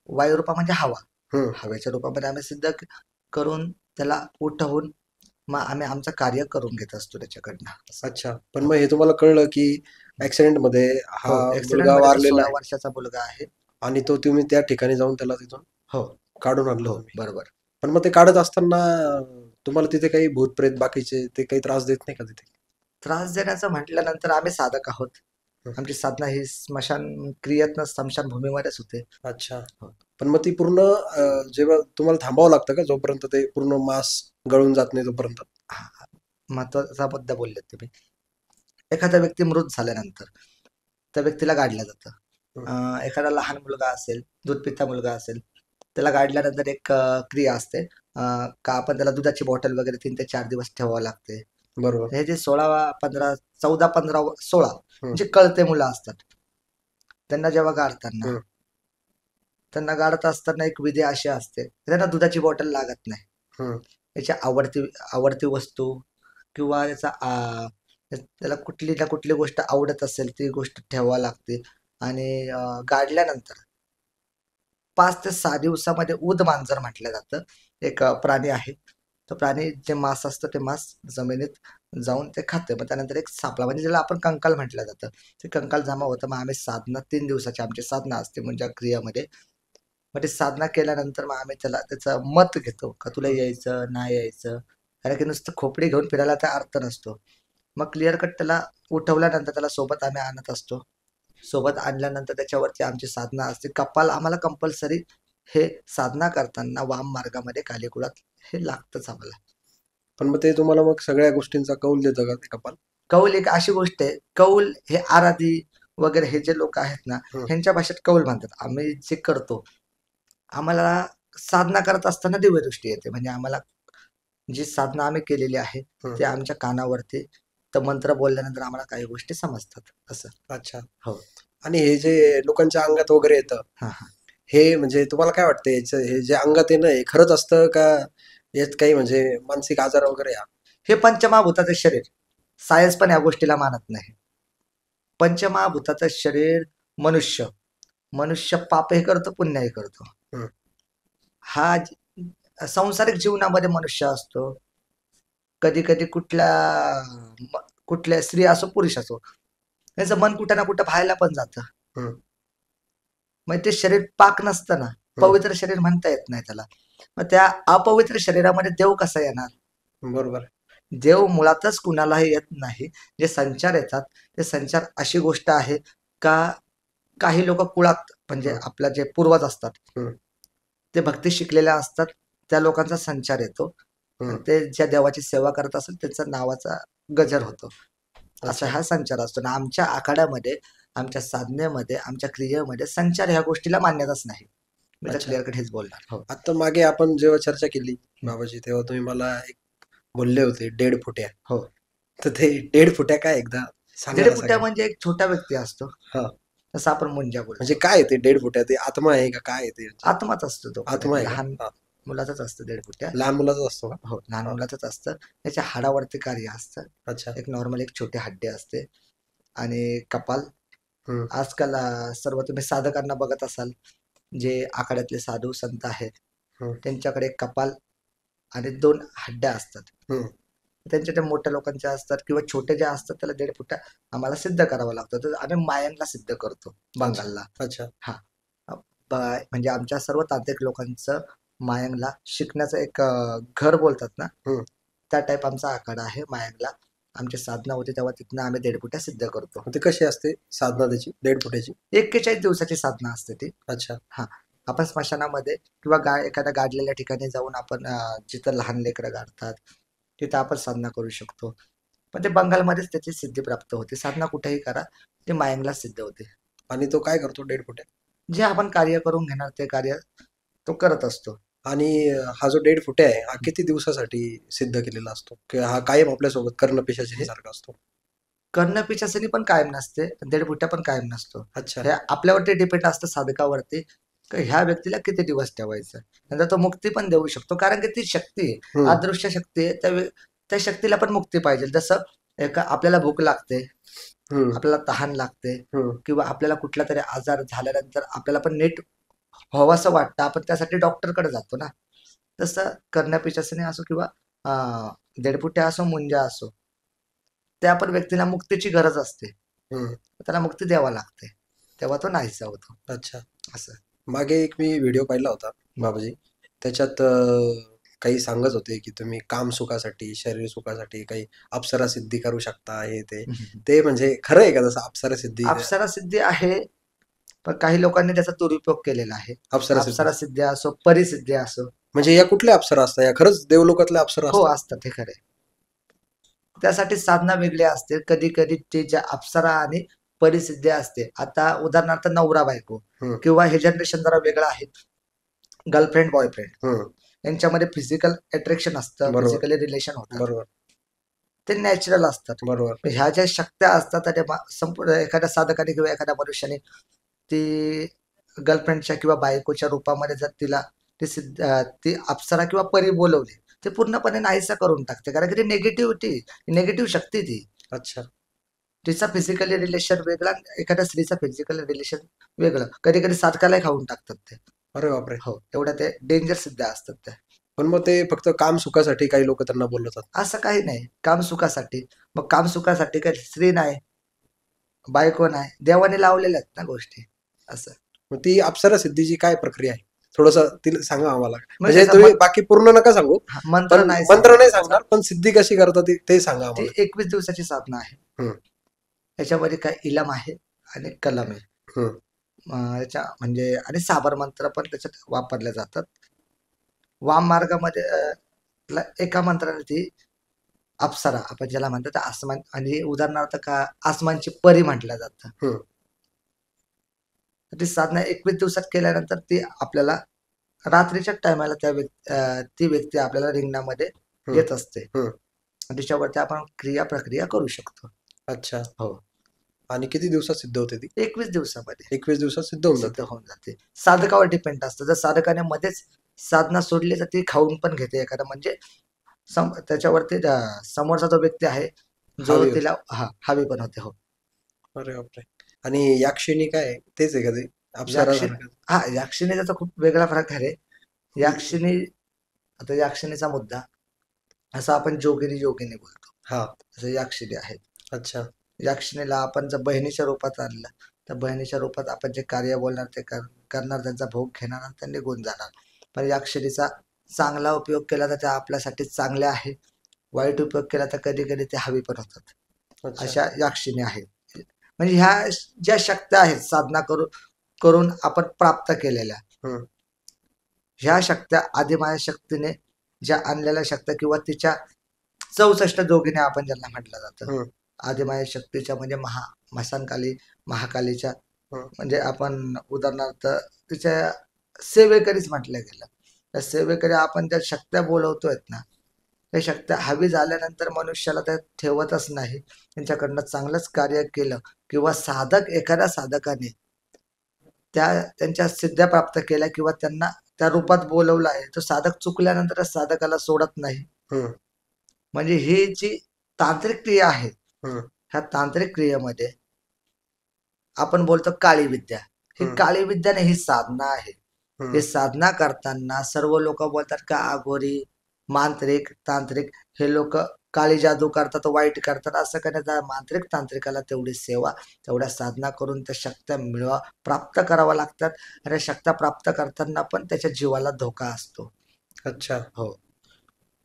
वायुरूपा म्हणजे हवा. हं. हवेच्या रूपामध्ये आम्ही सिद्ध करून त्याला उठवून मग आम्ही आमचं कार्य करून घेत असतो त्याच्याकडनं. असं. अच्छा. पण हो. मग हे तुम्हाला कळलं की ऍक्सिडेंट मध्ये हो. हा मुलगा ॲक्सिडेंटमध्ये तो वारलेला 16 आहे वर्षाचा मुलगा आहे. आणि तो तुम्ही त्या ठिकाणी जाऊन त्याला तिथून हो. काढून आणलं हो. तुम्ही. बरोबर. पण मग ते काढत असताना तुम्हाला तिथे काही भूत प्रेत बाकीचे ते काही त्रास देत नाही का तिथे? त्रास देण्याचं म्हटल्यानंतर आम्ही साधक आहोत. हं. आमची साधना ही स्मशान क्रियेतनं स्मशानभूमीमध्येच होते. अच्छा. हो. पण मग ती पूर्ण जेव्हा तुम्हाला थांबावं लागतं का जोपर्यंत ते पूर्ण मांस गळून जात नाही तोपर्यंत? हां, महत्त्वाचा मुद्दा बोललेत तुम्ही. एखादा व्यक्ती मृत झाल्यानंतर त्या व्यक्तीला गाडलं जातं. हं, एखादा लहान मुलगा असेल, दूध पिता मुलगा असेल, त्याला गाडल्यानंतर एक क्रिया असते. का आपण त्याला दुधाची बॉटल वगैरे 3 ते 4 दिवस ठेवावं लागते. बरोबर. हे जे 16, 15, 14, 15, 16 हं, जे कळते मुलं असतात, त्यांना जेव्हा गाडताना, हं, त्यांना गाडत असताना एक विधी अशी असते, त्यांना दुधाची बॉटल लागत नाही. हं. त्याची आवडती आवडती वस्तू किंवा त्याला कुठली ना कुठली गोष्ट आवडत असेल ती गोष्ट ठेवावी लागते आणि गाडल्यानंतर 5 ते 6 दिवसामध्ये उद मांजर म्हटलं जातं. एक प्राणी आहे. तो प्राणी जे मांस असतं ते मांस जमिनीत जाऊन ते खातं. मग त्यानंतर एक सापळा म्हणजे ज्याला आपण कंकाल म्हटलं जातं. ते कंकाल जमा होतं. मग आम्ही साधना 3 दिवसाची आमची साधना असते म्हणजे क्रियामध्ये. मग ते साधना केल्यानंतर मग आम्ही त्याचं मत घेतो का तुला हं. यायचं, नाही यायचं. कारण की नुसतं खोपडी घेऊन फिरायला तर अर्थ नसतो. मग क्लिअर कट त्याला उठवल्यानंतर त्याला सोबत आम्ही आणत असतो. सोबत आणल्यानंतर त्याच्यावरती आमची साधना असते. कपाल आम्हाला कंपल्सरी हे साधना करताना वाम मार्गामध्ये कालीकुळात हे लागतंच आम्हाला. पण मग ते तुम्हाला मग सगळ्या गोष्टींचा कौल देतं का ते कपाल? कौल एक अशी गोष्ट आहे, कौल हे आराधी वगैरे हे जे लोक आहेत ना, हं, ह्यांच्या भाषेत कौल म्हणतात. आम्ही जे करतो, आम्हाला साधना करत असताना दिव्यदृष्टी येते. म्हणजे आम्हाला जी साधना आम्ही केलेली आहे, हं. ते आमच्या कानावरती तर मंत्र बोलल्यानंतर आम्हाला काही गोष्टी समजतात असं. अच्छा. हो. आणि हे जे लोकांच्या अंगात वगैरे येतं, हां, हां. हे म्हणजे तुम्हाला काय वाटतं याचं, हे जे अंगात येणं हे खरंच असतं का? यात काही म्हणजे मानसिक आजार वगैरे आहे? हे पंचमहाभूताचं शरीर. सायन्स पण या गोष्टीला मानत नाही. पंचमहाभूताचं शरीर मनुष्य. मनुष्य पापही करतो, पुण्यही करतो. हं, हा सांसारिक जीवनामध्ये मनुष्य असतो. कधी-कधी कुठल्या स्त्री असो, पुरुष असो, त्याचं मन कुठं ना कुठं बाहेरला पण जातं. हं, मग ते शरीर पाक नसतं ना, हं. पवित्र शरीर म्हणता येत नाही त्याला. मग त्या अपवित्र शरीरामध्ये देव कसा येणार? बरोबर आहे. देव मुळातच कुणालाही येत नाही. जे संचार येतात, ते संचार अशी गोष्ट आहे का काही लोक कुळात म्हणजे हं. आपल्या जे पूर्वज असतात हं. ते भक्ती शिकलेल्या असतात, त्या लोकांचा संचार येतो आणि हं. ते ज्या देवाची सेवा करत असेल त्यांचा नावाचा गजर होतो. असा अच्छा. हा संचार असतो ना आमच्या आखाड्यामध्ये, आमच्या साधनेमध्ये, आमच्या क्रियेमध्ये संचार ह्या गोष्टीला मान्यताच नाही. मी तर अच्छा. क्लिअर कट हेच बोलणार. हो. आता मागे आपण जेव्हा चर्चा केली हं. बाबाजी, तेव्हा तुम्ही मला एक बोलले होते 1.5 फुट्या. हो. तर ते 1.5 फुट्या काय एकदा सांगा ना दीडपुट्या सगळ्यांना. म्हणजे एक छोटा व्यक्ती असतो. हां. तसं आपण मुंजा म्हणजे बोलतो. काय ते 1.5 फुट्या? ते आत्मा आहे का काय आहे ते म्हणजे? आत्माच असतो तो पण आत्मा एक आहे का? लहान हां. मुलाचाच असतो दीडपुट्या. लहान मुलाचा असतो का? हो, लहान हां. मुलाचंच असतं. त्याच्या हाडावरती कार्य असतं. अच्छा. एक नॉर्मल एक छोटी हड्डी असते आणि कपाल. हं. आजकाल सर्व तुम्ही साधकांना बघत असाल, जे आखाड्यातले साधू संत आहेत, हं. त्यांच्याकडे एक कपाल आणि 2 हड्ड्या असतात. हं. त्यांच्या त्या मोठ्या लोकांच्या असतात किंवा छोटे जे असतात त्याला दीडपुट्या आम्हाला सिद्ध करावं लागतं. तर आम्ही मायनला सिद्ध करतो अच्छा. बंगालला. अच्छा. हां. म्हणजे आमच्या सर्व तांत्रिक लोकांचं मायंगला शिकण्याचं एक घर बोलतात ना, हं. त्या टाईप आमचा आखाडा आहे मायंगला. आमची साधना होती तेव्हा तिथनं आम्ही दीडपुट्या सिद्ध करतो. मग ते कशी असते साधना त्याची 1.5 फुटाची? 41 दिवसाची साधना असते ती. अच्छा. हां. आपण स्मशानामध्ये किंवा एखाद्या गाडलेल्या ठिकाणी जाऊन आपण जिथं लहान लेकरं गाडतात, तिथं आपण साधना करू शकतो. पण ते बंगालमध्येच त्याची सिद्धी प्राप्त होते. साधना कुठेही करा, ते मायंगला सिद्ध होते. आणि तो काय करतो 1.5 फुट्या? जे आपण कार्य करून घेणार ते कार्य तो करत असतो. आणि हा जो 1.5 फुट्या आहे, हा किती दिवसासाठी सिद्ध केलेला असतो? किंवा हा कायम आपल्यासोबत हे कर्णपिशाचिनीसारखा असतो? कर्णपिशाचनी पण कायम नसते, दीडपुट्या पण कायम नसतो. अच्छा. हे आपल्यावरती डिपेंड असतं साधकावरती, की ह्या व्यक्तीला किती दिवस ठेवायचं. नंतर तो मुक्ती पण देऊ शकतो. कारण की ती शक्ती आहे, हं. अदृश्य शक्ती आहे. त्या शक्तीला पण मुक्ती पाहिजे. जसं आपल्याला भूक लागते, हं. आपल्याला तहान लागते हं. किंवा आपल्याला कुठलातरी आजार झाल्यानंतर आपल्याला पण नीट व्हावंसं वाटतं. आपण त्यासाठी डॉक्टरकडे जातो ना. तसं कर्णपिशाचनी असो किंवा दीडपुट्या असो, मुंजा असो, त्या पण व्यक्तीला मुक्तीची गरज असते. हं. त्याला मुक्ती द्यावा लागते. तेव्हा तो नाहीसा होतो. अच्छा. असं. मागे एक मी व्हिडिओ पाहिला होता हं. बाबाजी. त्याच्यात काही सांगत होते, की तुम्ही काम सुखासाठी, शरीर सुखासाठी काही अप्सरा सिद्धी करू शकता हे ते. हं, हं, हं. ते म्हणजे खरं आहे का तसं अप्सरा सिद्धी? अप्सरा सिद्धी आहे, पण काही लोकांनी त्याचा दुरुपयोग केलेला आहे. अप्सरा अप्सरा सिद्धीचा. सिद्धी असो, परिसिद्धी असो. म्हणजे या कुठल्या अप्सरा असतात? या खरंच देवलोकातल्या अप्सरा हो, असतात? असतात हे खरं. त्यासाठी साधना वेगळी असते. कधी-कधी ते ज्या अप्सरा आणि परिसिद्धी असते. आता उदाहरणार्थ नवरा-बायको हं. किंवा हे जनरेशन जरा वेगळं आहे. गर्लफ्रेंड, बॉयफ्रेंड हं. यांच्यामध्ये फिजिकल अट्रॅक्शन असतं, बरोबर. फिजिकली रिलेशन होतात. बरोबर. ते नॅचरल असतात. बरोबर. पण ह्या ज्या शक्त्या असतात त्या संपूर्ण एखाद्या साधकाने किंवा एखाद्या मनुष्याने ती गर्लफ्रेंडच्या किंवा बायकोच्या रूपामध्ये जर तिला ती अप्सरा किंवा परी बोलवली, ते पूर्णपणे नाहीसा करून टाकते. कारण की ती निगेटिव्हिटी, निगेटिव्ह शक्ती ती. अच्छा. तिचा फिजिकली रिलेशन वेगळा, एखाद्या स्त्रीचा फिजिकल रिलेशन वेगळं. कधी-कधी साधकालाही खाऊन टाकतात ते. अरे बापरे! हो, एवढ्या ते डेंजर सिद्ध असतात त्या. पण मग ते फक्त काम सुखासाठी काही लोक त्यांना बोलवतात. असं काही नाही. कामसुखासाठी. मग कामसुखासाठी काही स्त्री नाही, बायको नाही. देवाने लावलेल्या आहेत ना गोष्टी. असं. मग ती अप्सरा सिद्धीची काय प्रक्रिया आहे? थोडंसं तिला सांगा आम्हाला. म्हणजे म्हणजे त्याचा तुम्ही बाकी पूर्ण नका सांगू, मंत्र पण नाही मंत्र सांगणार नाही त्याचा. सांगणार, पण सिद्धी कशी करतात ते सांगा ती आम्हाला. 21 दिवसाची साधना आहे. हं. याच्यामध्ये काय इलम आहे आणि कलम आहे. हं. याच्या म्हणजे आणि साबर मंत्र पण त्याच्यात वापरले जातात. वाम मार्गामध्ये एका मंत्राने ती अप्सरा आपण ज्याला म्हणतो ते आसमान आणि उदाहरणार्थ का आसमानची परी म्हटलं जातं. हं. ती साधना 21 दिवसात केल्यानंतर ती आपल्याला रात्रीच्या टायमाला ती व्यक्ती आपल्याला रिंगणामध्ये हं. येत असते. हं. आणि त्याच्यावरती आपण प्रक्रिया करू शकतो. अच्छा. हो. आणि किती दिवसात सिद्ध होते ती? 21 दिवसामध्ये 21 दिवसात सिद्ध होऊन सिद्ध जाते. होऊन जाते. साधकावर डिपेंड असतं. जर साधकाने मध्येच साधना सोडली तर ती खाऊन पण घेते एखादा म्हणजे त्याच्यावरती समोरचा जो व्यक्ती आहे जो हवी होते. तिला हावी पण होते. हो. अरे बापरे! आणि याक्षिणी काय आहे? तेच आहे का ते? याक्षिणी अप्सरासारखं? हा याक्षिणीचा तर खूप वेगळा प्रकार आहे. याक्षिणी आता याक्षिणीचा मुद्दा असा आपण जोगिनी बोलतो. हां. असं याक्षिणी आहेत. अच्छा. याक्षिणीला आपण जर बहिणीच्या रूपात आणलं तर बहिणीच्या रूपात आपण जे कार्य बोलणार ते करणार, त्यांचा भोग घेणार आणि ते निघून जाणार. पण याक्षिणीचा चांगला उपयोग केला तर त्या आपल्यासाठी चांगल्या आहे. वाईट उपयोग केला तर कधी कधी ते हवी पण होतात. अच्छा. अशा याक्षिणी आहेत. म्हणजे ह्या ज्या शक्त्या आहेत साधना करून करून आपण प्राप्त केलेल्या, हम्म. ह्या शक्त्या आदिमाया शक्तीने ज्या आणलेल्या शक्त्या किंवा तिच्या 64 जोगिने आपण ज्यांना म्हटलं जातं, हम्म. आदिमाया शक्तीच्या म्हणजे मसानकाली महाकालीच्या, हम्म. म्हणजे आपण उदाहरणार्थ तिच्या सेवेकरीच म्हटलं गेलं. त्या सेवेकरी आपण ज्या शक्त्या बोलवतोय ना, त्या शक्त्या हवी झाल्यानंतर मनुष्याला त्या ठेवतच नाही. त्यांच्याकडनं चांगलंच कार्य केलं किंवा एखाद्या साधकाने त्यांच्या सिद्ध्या प्राप्त केल्या किंवा त्यांना त्या रूपात बोलवलं आहे, तो साधक चुकल्यानंतर साधकाला सोडत नाही. हम्म. म्हणजे ही जी तांत्रिक क्रिया आहे, हम्म. ह्या तांत्रिक क्रियेमध्ये आपण बोलतो काळी विद्या. ही हम्म. काळी विद्या नाही, ही साधना आहे. हम्म. हे साधना करताना सर्व लोक बोलतात का अघोरी, मांत्रिक, तांत्रिक हे लोक काळी जादू करतात, वाईट करतात. असं करण्याचा मांत्रिक तांत्रिकाला तेवढी सेवा, तेवढ्या साधना करून त्या शक्त्या प्राप्त कराव्या लागतात. आणि शक्त्या प्राप्त करताना पण त्याच्या जीवाला धोका असतो. अच्छा, हो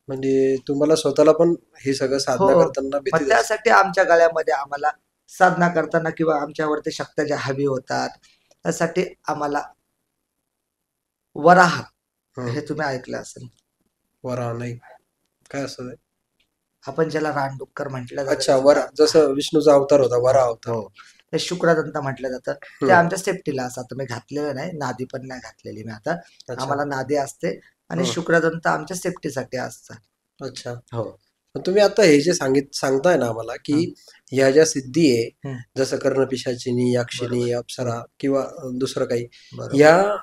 म्हणजे तुम्हाला स्वतःला पण हे सगळं हो. साधना करताना मग भीतीच असते. त्यासाठी आमच्या गळ्यामध्ये आम्हाला साधना करताना किंवा आमच्यावरती शक्त्या ज्या हवी होतात, त्यासाठी आम्हाला वराह, हम्म. हे तुम्ही ऐकलं असेल. वरा नाही, काय असतं ते? आपण ज्याला रानडुक्कर म्हटलं जातं अच्छा, त्याचं वरा, जसं विष्णूचा अवतार होता हो वरा अवतार. हो. ते शुक्रदंत म्हटलं जातं. ते हम्म. आमच्या सेफ्टीला असतं. आता मी घातलेलं नाही, नादी पण नाही घातलेली मी आता. अच्छा. आम्हाला नादी असते आणि हम्म. शुक्रदंत आमच्या सेफ्टीसाठी असतात. अच्छा, हो. पण तुम्ही आता हे जे सांगताय ना आम्हाला, की ह्या ज्या सिद्धी आहे, हम्म. जसं कर्णपिशाचिनी, यक्षिणी, बरोबर. अप्सरा किंवा दुसरं काही, बरोबर या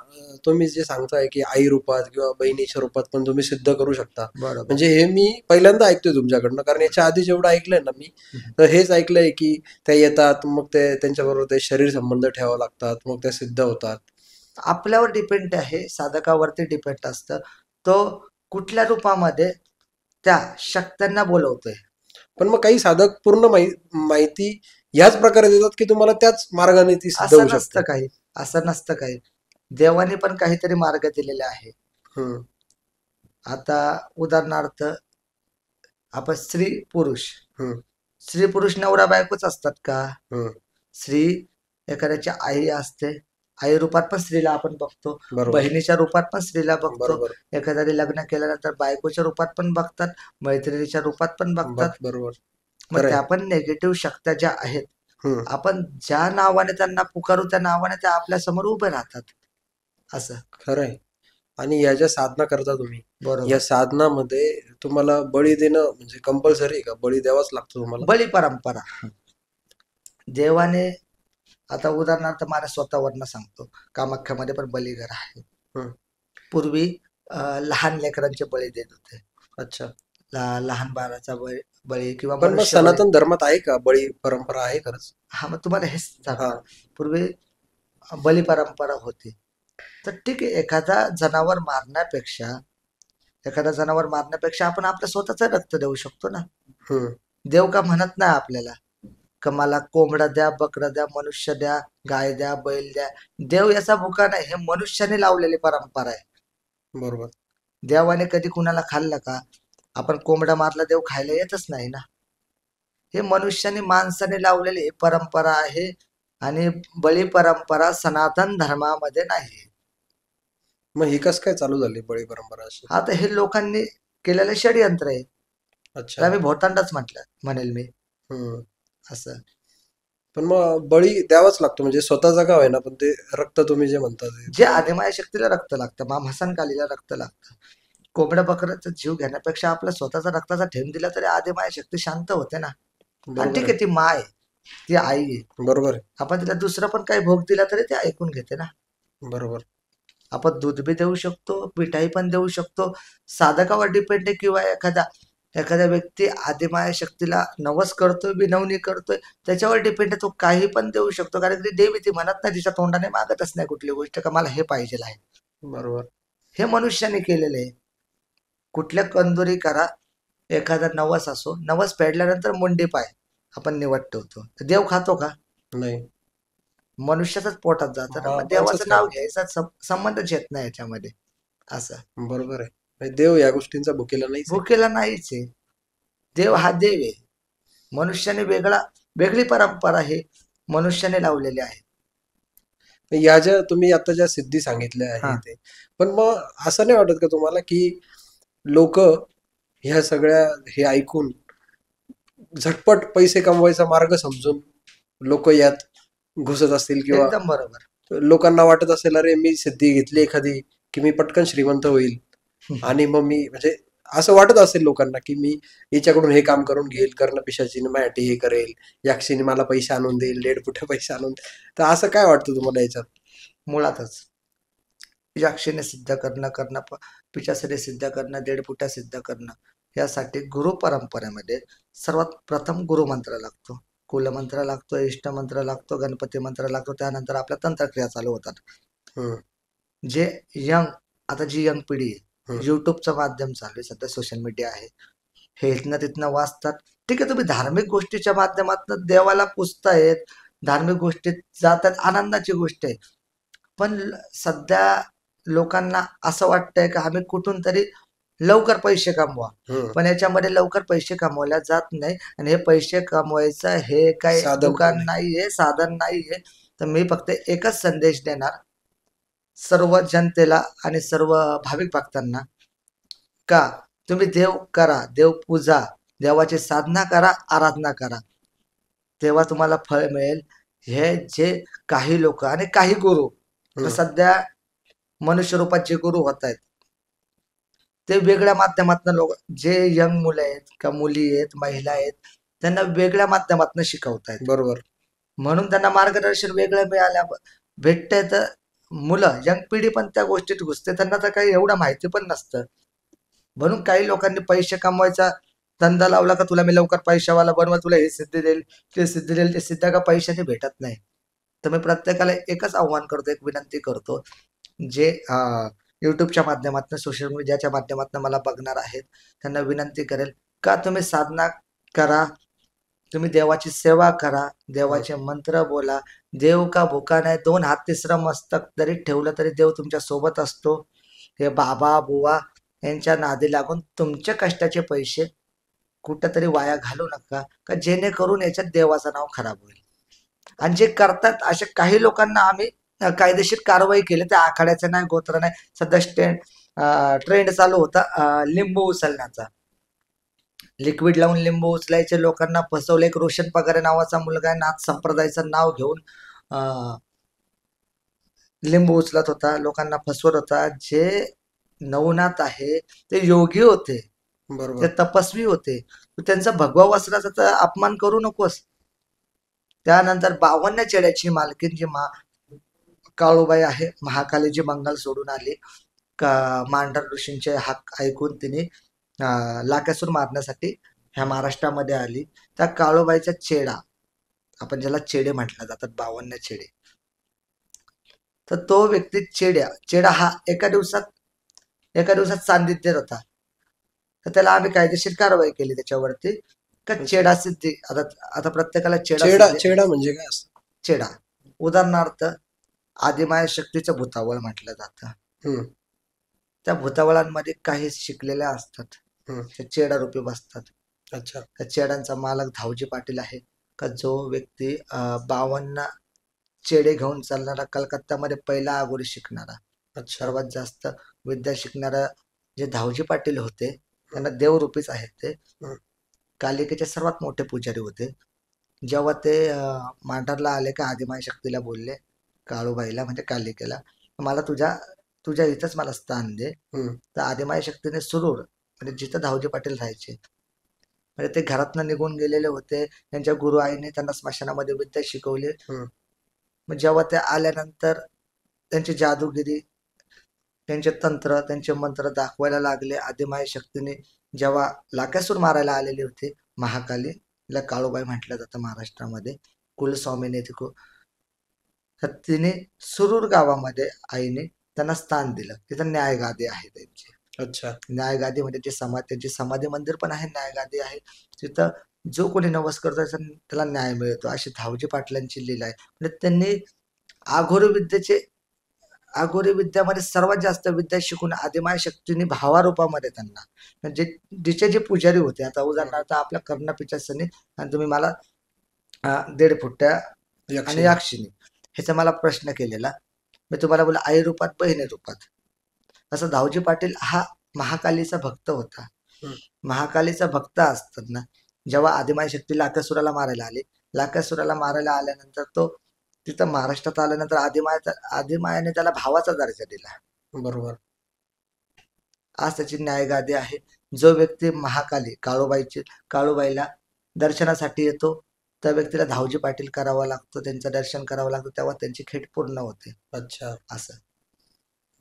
तुम्ही जे सांगताय की आई रूपात किंवा बहिणीच्या रूपात पण तुम्ही सिद्ध करू शकता, बरोबर. म्हणजे हे मी पहिल्यांदा ऐकतोय तुमच्याकडनं. कारण याच्या आधी जेवढं ऐकलंय ना मी, तर हेच ऐकलंय की त्या येतात, मग ते त्यांच्याबरोबर ते शरीर संबंध ठेवावं लागतात, मग त्या सिद्ध होतात. आपल्यावर डिपेंड आहे, साधकावरती डिपेंड असतं. तो कुठल्या रूपामध्ये त्या शक्त्यांना बोलवतोय. पण मग काही साधक पूर्ण माहिती ह्याच प्रकारे देतात की तुम्हाला त्याच मार्गाने ती सिद्ध होऊ असं शकते. नसतं काही, असं नसतं काही. देवाने पण काहीतरी मार्ग दिलेले आहे. हम्म. आता उदाहरणार्थ आपण स्त्री पुरुष, हम्म. स्त्री पुरुष नवरा बायकोच असतात का? हम्म. स्त्री एखाद्याची आई असते, आई रूपात पण स्त्रीला आपण बघतो, बरोबर. बहिणीच्या रूपात पण स्त्रीला बघतो, बरोबर. एखाद्याने लग्न केल्यानंतर बायकोच्या रूपात पण बघतात, मैत्रिणीच्या रूपात पण बघतात. बरोबर. मग खरंय. त्या पण नेगेटिव्ह शक्त्या ज्या आहेत, हम्म. आपण ज्या नावाने त्यांना पुकारू त्या नावाने त्या आपल्या समोर उभे राहतात. असं खरंय. आणि या ज्या साधना करता तुम्ही, बरोबर. या साधनामध्ये तुम्हाला बळी देणं म्हणजे कंपल्सरी आहे का? बळी द्यावाच लागतो तुम्हाला? बळी परंपरा देवाने, आता उदाहरणार्थ मला स्वतःवरनं सांगतो, कामाख्यामध्ये पण बळीघर आहे. हम्म. पूर्वी लहान लेकरांचे बळी देत होते. अच्छा, लहान बाळाचा बळी किंवा पण मग मनुष्य बळी. सनातन धर्मात आहे का बळी परंपरा? आहे खरंच? हा, मग तुम्हाला हेच हा. सांगणार. पूर्वी बळी परंपरा होती. तर ठीक आहे, एखादा जनावर मारण्यापेक्षा आपण आपलं स्वतःच रक्त देऊ शकतो ना. हम्म. देव का म्हणत नाही आपल्याला का मला कोंबडा द्या, बकरा द्या, मनुष्य द्या, गाय द्या, बैल द्या. देव याचा भुका नाही, हे मनुष्याने लावलेली परंपरा आहे. बरोबर. देवाने कधी कुणाला खाल्लं का? आपण कोंबडा मारला, देव खायला येतच नाही ना. हे मनुष्याने माणसाने लावलेली ही परंपरा आहे. आणि बळी परंपरा सनातन धर्मामध्ये नाही. मग ही कसं काय चालू झाली बळी परंपरा अशी? आता हे लोकांनी केलेलं षडयंत्र आहे. तर अच्छा. आम्ही भोतांडाच म्हणेल मी हम्म. असं. पण मग बळी द्यावाच लागतो म्हणजे स्वतःचा का होईना, पण ते रक्त तुम्ही जे म्हणता ते जे आदिमाया शक्तीला रक्त लागतं, मसानकालीला रक्त लागतं. कोंबड्या बकऱ्याचा जीव घेण्यापेक्षा आपला स्वतःचा रक्ताचा थेंब दिला तरी आदिमाया शक्ती शांत होते ना. आणि बरोबर ठीक आहे. आहे, ती माय आहे, ती आई आहे. बरोबर आहे. आपण तिला दुसरं पण काही भोग दिला तरी ती ऐकून घेते ना. बरोबर. आपण दूध बी देऊ शकतो, मिठाई पण देऊ शकतो. साधकावर डिपेंड आहे किंवा एखाद्या व्यक्ती आदिमाया शक्तीला नवस करतोय, विनवणी करतोय, त्याच्यावर डिपेंड आहे. तो काही पण देऊ शकतो, कारण ती देवी ती म्हणत नाही, तिच्या तोंडाने मागतच नाही कुठली गोष्ट का मला हे पाहिजे आहे. बरोबर. हे मनुष्याने केलेलं आहे. कुठल्या कंदुरी करा, एखादा नवस असो, नवस फेडल्यानंतर मुंडी पाय आपण निवड ठेवतो. तर देव खातो का? नाही. मनुष्याचाच पोटात जातं ना. हा, मग माणसंच देवाचं नाव खातो. घ्यायचा संबंधच येत नाही याच्यामध्ये. असं बरोबर आहे. म्हणजे देव या गोष्टींचा भुकेला नाहीच आहे. भुकेला नाहीच आहे. देव हा देव आहे. मनुष्याने वेगळी परंपरा आहे. मनुष्याने लावलेले आहेत. या ज्या तुम्ही आता ज्या सिद्धी सांगितल्या हा. आहे ते, पण मग असं नाही वाटत का तुम्हाला की लोक ह्या सगळ्या हे ऐकून झटपट पैसे कमवायचा मार्ग समजून लोक यात घुसत असतील, किंवा एकदम बरोबर. लोकांना वाटत असेल अरे मी सिद्धी घेतली एखादी की मी पटकन श्रीमंत होईल, आणि मग मी म्हणजे असं वाटत असेल लोकांना की मी याच्याकडून हे काम करून घेईल, कर्ण पिशाचीने माझ्यासाठी हे करेल, यक्षिणी मला पैसे आणून देईल, डेडपुठे पैसे आणून तर असं काय वाटतं तुम्हाला याच्यात? मुळातच यक्षिने सिद्ध करणं, पिशाचिने सिद्ध करणं, देडपुट्या सिद्ध करणं, यासाठी गुरु परंपरेमध्ये सर्वात प्रथम गुरुमंत्र लागतो, कुलमंत्र लागतो, इष्टमंत्र लागतो, गणपती मंत्र लागतो. त्यानंतर आपल्या तंत्रक्रिया चालू होतात. हम्म, जे यंग आता जी यंग पिढी आहे, हम्म. युट्यूबचं माध्यम चालू आहे, सध्या सोशल मीडिया आहे, हे इथनं तिथनं वाचतात. ठीक आहे, तुम्ही धार्मिक गोष्टीच्या माध्यमातून देवाला पुजतायत, धार्मिक गोष्टीत जातात, आनंदाची गोष्ट आहे. पण सध्या लोकांना असं वाटतंय का आम्ही कुठून तरी लवकर पैसे कमवा, हम्म. पण याच्यामध्ये लवकर पैसे कमवल्या जात नाही. आणि हे पैसे कमवायचं हे काही साधन दुकान नाही. नाहीये, साधन नाहीये. तर मी फक्त एकच संदेश देणार सर्व जनतेला आणि सर्व भाविक भक्तांना, का तुम्ही देव करा, देव पूजा, देवाची साधना करा, आराधना करा, तेव्हा तुम्हाला फळ मिळेल. हे जे काही लोक आणि काही गुरु हम्म. सध्या मनुष्य रूपात जे गुरु होत आहेत, ते वेगळ्या माध्यमातून लोक, जे यंग मुलं आहेत का मुली आहेत, महिला आहेत, त्यांना वेगळ्या माध्यमातून शिकवतायत. बरोबर. म्हणून त्यांना मार्गदर्शन वेगळं मिळाल्या भेटतंय. तर मुलं, यंग पिढी पण त्या गोष्टीत घुसते, त्यांना तर काही एवढं माहिती पण नसतं. म्हणून काही लोकांनी पैसे कमवायचा धंदा लावला का तुला मी लवकर पैशावाला बनवा, तुला हे सिद्धी देईल, ते सिद्धी देईल. ते सिद्ध का पैशाने भेटत नाही. तर मी प्रत्येकाला एकच आव्हान करतो, एक विनंती करतो, जे युट्यूबच्या माध्यमातून, सोशल मीडियाच्या माध्यमातून मला बघणार आहेत, त्यांना विनंती करेल का तुम्ही साधना करा, तुम्ही देवाची सेवा करा, देवाचे मंत्र बोला. देव का भुका नाही, दोन हात तिसरं मस्तक जरी ठेवलं तरी देव तुमच्या सोबत असतो. हे बाबा बुवा यांच्या नादी लागून तुमच्या कष्टाचे पैसे कुठंतरी वाया घालू नका, का जेणेकरून याच्यात देवाचं नाव खराब होईल. आणि जे करतात अशा काही लोकांना आम्ही कायदेशीर कारवाई केली. त्या आखाड्याचं नाही, गोत्र नाही. सध्या ट्रेंड चालू होता लिंबू उचलण्याचा, लिक्विड लावून लिंबू उचलायचे, लोकांना फसवलं. एक रोशन पगारे नावाचा मुलगा आहे, नाथ संप्रदायाचं नाव घेऊन लिंबू उचलत होता, लोकांना फसवत होता. जे नवनाथ आहे ते योगी होते, ते बरोबर. तपस्वी होते. तू त्यांचा भगवा वस्त्राचा तर अपमान करू नकोस. त्यानंतर 52 चेड्याची मालकीन जी काळूबाई आहे, महाकालीची मंगल सोडून आली का मांढर ऋषींचे हाक ऐकून तिने लाकासूर मारण्यासाठी ह्या महाराष्ट्रामध्ये आली. त्या काळूबाईचा चेडा, आपण ज्याला चेडे म्हटलं जातात, 52 चेडे, तर तो व्यक्ती चेडा हा एका दिवसात चांदीत देत होता. तर त्याला आम्ही कायदेशीर कारवाई केली त्याच्यावरती, का चेडा सिद्धी. आता प्रत्येकाला चेडा म्हणजे काय असतं? चेडा उदाहरणार्थ आदिमाय शक्तीचं भूतावळ म्हटलं जातं. हम्म, त्या भूतावळांमध्ये काही शिकलेल्या असतात, हम्म. त्या चेडा रूपी बसतात. अच्छा. त्या चेड्यांचा मालक धावजी पाटील आहे, का जो व्यक्ती 52 चेडे घेऊन चालणारा, कलकत्त्यामध्ये पहिला आगोरी शिकणारा, अच्छा. सर्वात जास्त विद्या शिकणारा जे धावजी पाटील होते, त्यांना देवरूपीच आहेत ते. हम्म. कालिकेचे सर्वात मोठे पुजारी होते. जेव्हा ते मांढरला आले का आदिमाय शक्तीला बोलले, काळूबाईला म्हणजे कालिकेला, मला तुझ्या इथंच मला स्थान दे. हम्म. तर आदिमाय शक्तीने सुरूर म्हणजे जिथं धावजी पाटील राहायचे, म्हणजे ते घरातनं निघून गेलेले होते, त्यांच्या गुरु आईने त्यांना स्मशानामध्ये विद्या शिकवली. हम्म. मग जेव्हा ते आल्यानंतर त्यांची जादूगिरी, त्यांचे तंत्र, त्यांचे मंत्र दाखवायला लागले. आदिमाय शक्तीने जेव्हा लाकासूर मारायला आलेली होती, महाकालीला काळूबाई म्हटलं जातं महाराष्ट्रामध्ये, कुलस्वामीने तर तिने सुरूर गावामध्ये आईने त्यांना स्थान दिलं. तिथं न्यायगादी आहे त्यांची. अच्छा. न्यायगादी म्हणजे त्यांची समाधी मंदिर पण आहे, न्यायगादी आहे. तिथं जो कोणी नवस करतो त्याला न्याय मिळतो, अशी धावजी पाटलांची लीला आहे. म्हणजे त्यांनी आघोरी विद्यामध्ये सर्वात जास्त विद्या शिकून आदिमाय शक्तीने भावारूपामध्ये त्यांना, म्हणजे जिचे जे पुजारी होते, आता उदाहरणार्थ आपल्या कर्णपिशाचनी, आणि तुम्ही मला 1.5 फुट्या आणि यक्षिणी. याक्षिणी ह्याचा मला प्रश्न केलेला. मी तुम्हाला बोला आई रूपात बहिणी रूपात. असं दाऊजी पाटील हा महाकालीचा भक्त होता. हं. महाकालीचा भक्त असताना जेव्हा आदिमाय शक्ती लाकासुराला मारायला आली, लाकासुराला मारायला आल्यानंतर तो तिथं महाराष्ट्रात आल्यानंतर आदिमायाने त्याला भावाचा दर्जा दिला. बरोबर. आज त्याची न्यायगादी आहे. जो व्यक्ती महाकाली काळूबाईला दर्शनासाठी येतो, त्या व्यक्तीला धावजी पाटील करावा लागतो, त्यांचं दर्शन करावं लागतं, तेव्हा त्यांची खेट पूर्ण होते. अच्छा. असं.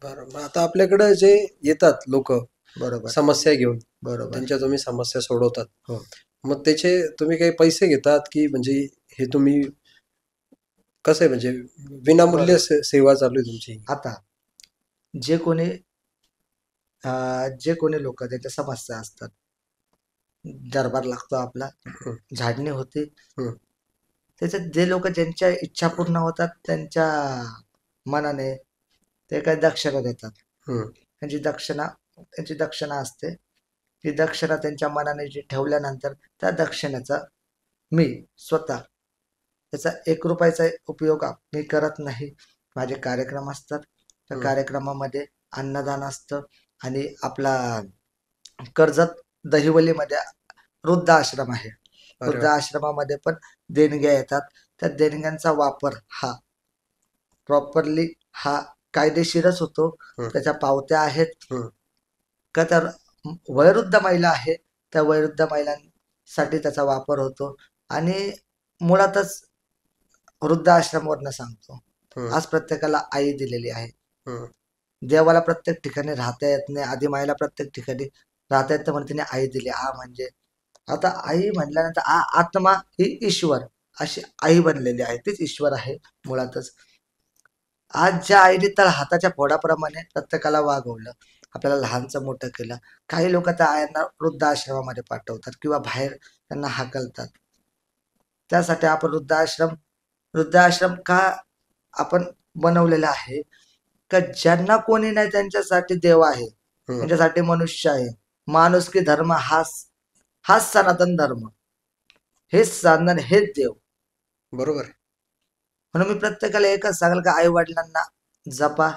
बरं. मग आता आपल्याकडे जे येतात लोक बरोबर समस्या घेऊन, बरोबर त्यांच्या तुम्ही समस्या सोडवतात, हो. मग त्याचे तुम्ही काही पैसे घेतात की म्हणजे हे तुम्ही कसं आहे, म्हणजे विनामूल्य बरोबर. सेवा चालू आहे तुमची? आता जे कोणी लोक त्यांच्या समस्या असतात, दरबार लागतो आपला, हं. झाडणी होते, हं. त्याच्यात जे लोक ज्यांच्या इच्छा पूर्ण होतात त्यांच्या मनाने ते काही दक्षिणा देतात. हं. त्यांची दक्षिणा असते. ती दक्षिणा त्यांच्या मनाने जी ठेवल्यानंतर त्या दक्षिणेचा मी स्वतः त्याचा 1 रुपयाचा उपयोग मी करत नाही. माझे कार्यक्रम असतात. त्या हं. कार्यक्रमामध्ये अन्नदान असतं आणि आपला कर्जत दहिवलीमध्ये वृद्ध आश्रम आहे. अरे वृद्ध वा. आश्रमामध्ये पण देणग्या येतात. त्या देणग्यांचा वापर हा प्रॉपरली हा कायदेशीरच होतो. हं. त्याच्या पावत्या आहेत. हं. का तर वयोवृद्ध महिला आहे, त्या वयोवृद्ध महिलांसाठी त्याचा वापर होतो. आणि मुळातच वृद्धाश्रमवरनं सांगतो, हं. आज प्रत्येकाला आई दिलेली आहे. हं. देवाला प्रत्येक ठिकाणी राहता येत नाही, आदिमायला प्रत्येक ठिकाणी राहता येतं म्हणून तिने आई दिली. म्हणजे आता आई म्हटल्यानंतर आत्मा ही ईश्वर अशी आई बनलेली आहे, तीच ईश्वर आहे मुळातच. आज ज्या आईने तर हाताच्या फोडाप्रमाणे प्रत्येकाला वागवलं, आपल्याला लहानचं मोठं केलं. काही लोक त्या आयांना वृद्धाश्रमामध्ये पाठवतात किंवा बाहेर त्यांना हाकलतात. त्यासाठी आपण वृद्धाश्रम का आपण बनवलेला आहे? का ज्यांना कोणी नाही त्यांच्यासाठी देव आहे, हं. त्यांच्यासाठी मनुष्य आहे. माणुसकी धर्म हाच सनातन धर्म, हेच साधन, हेच देव. बरोबर आहे. म्हणून मी प्रत्येकाला एकच सांगेल का आई वडिलांना जपा.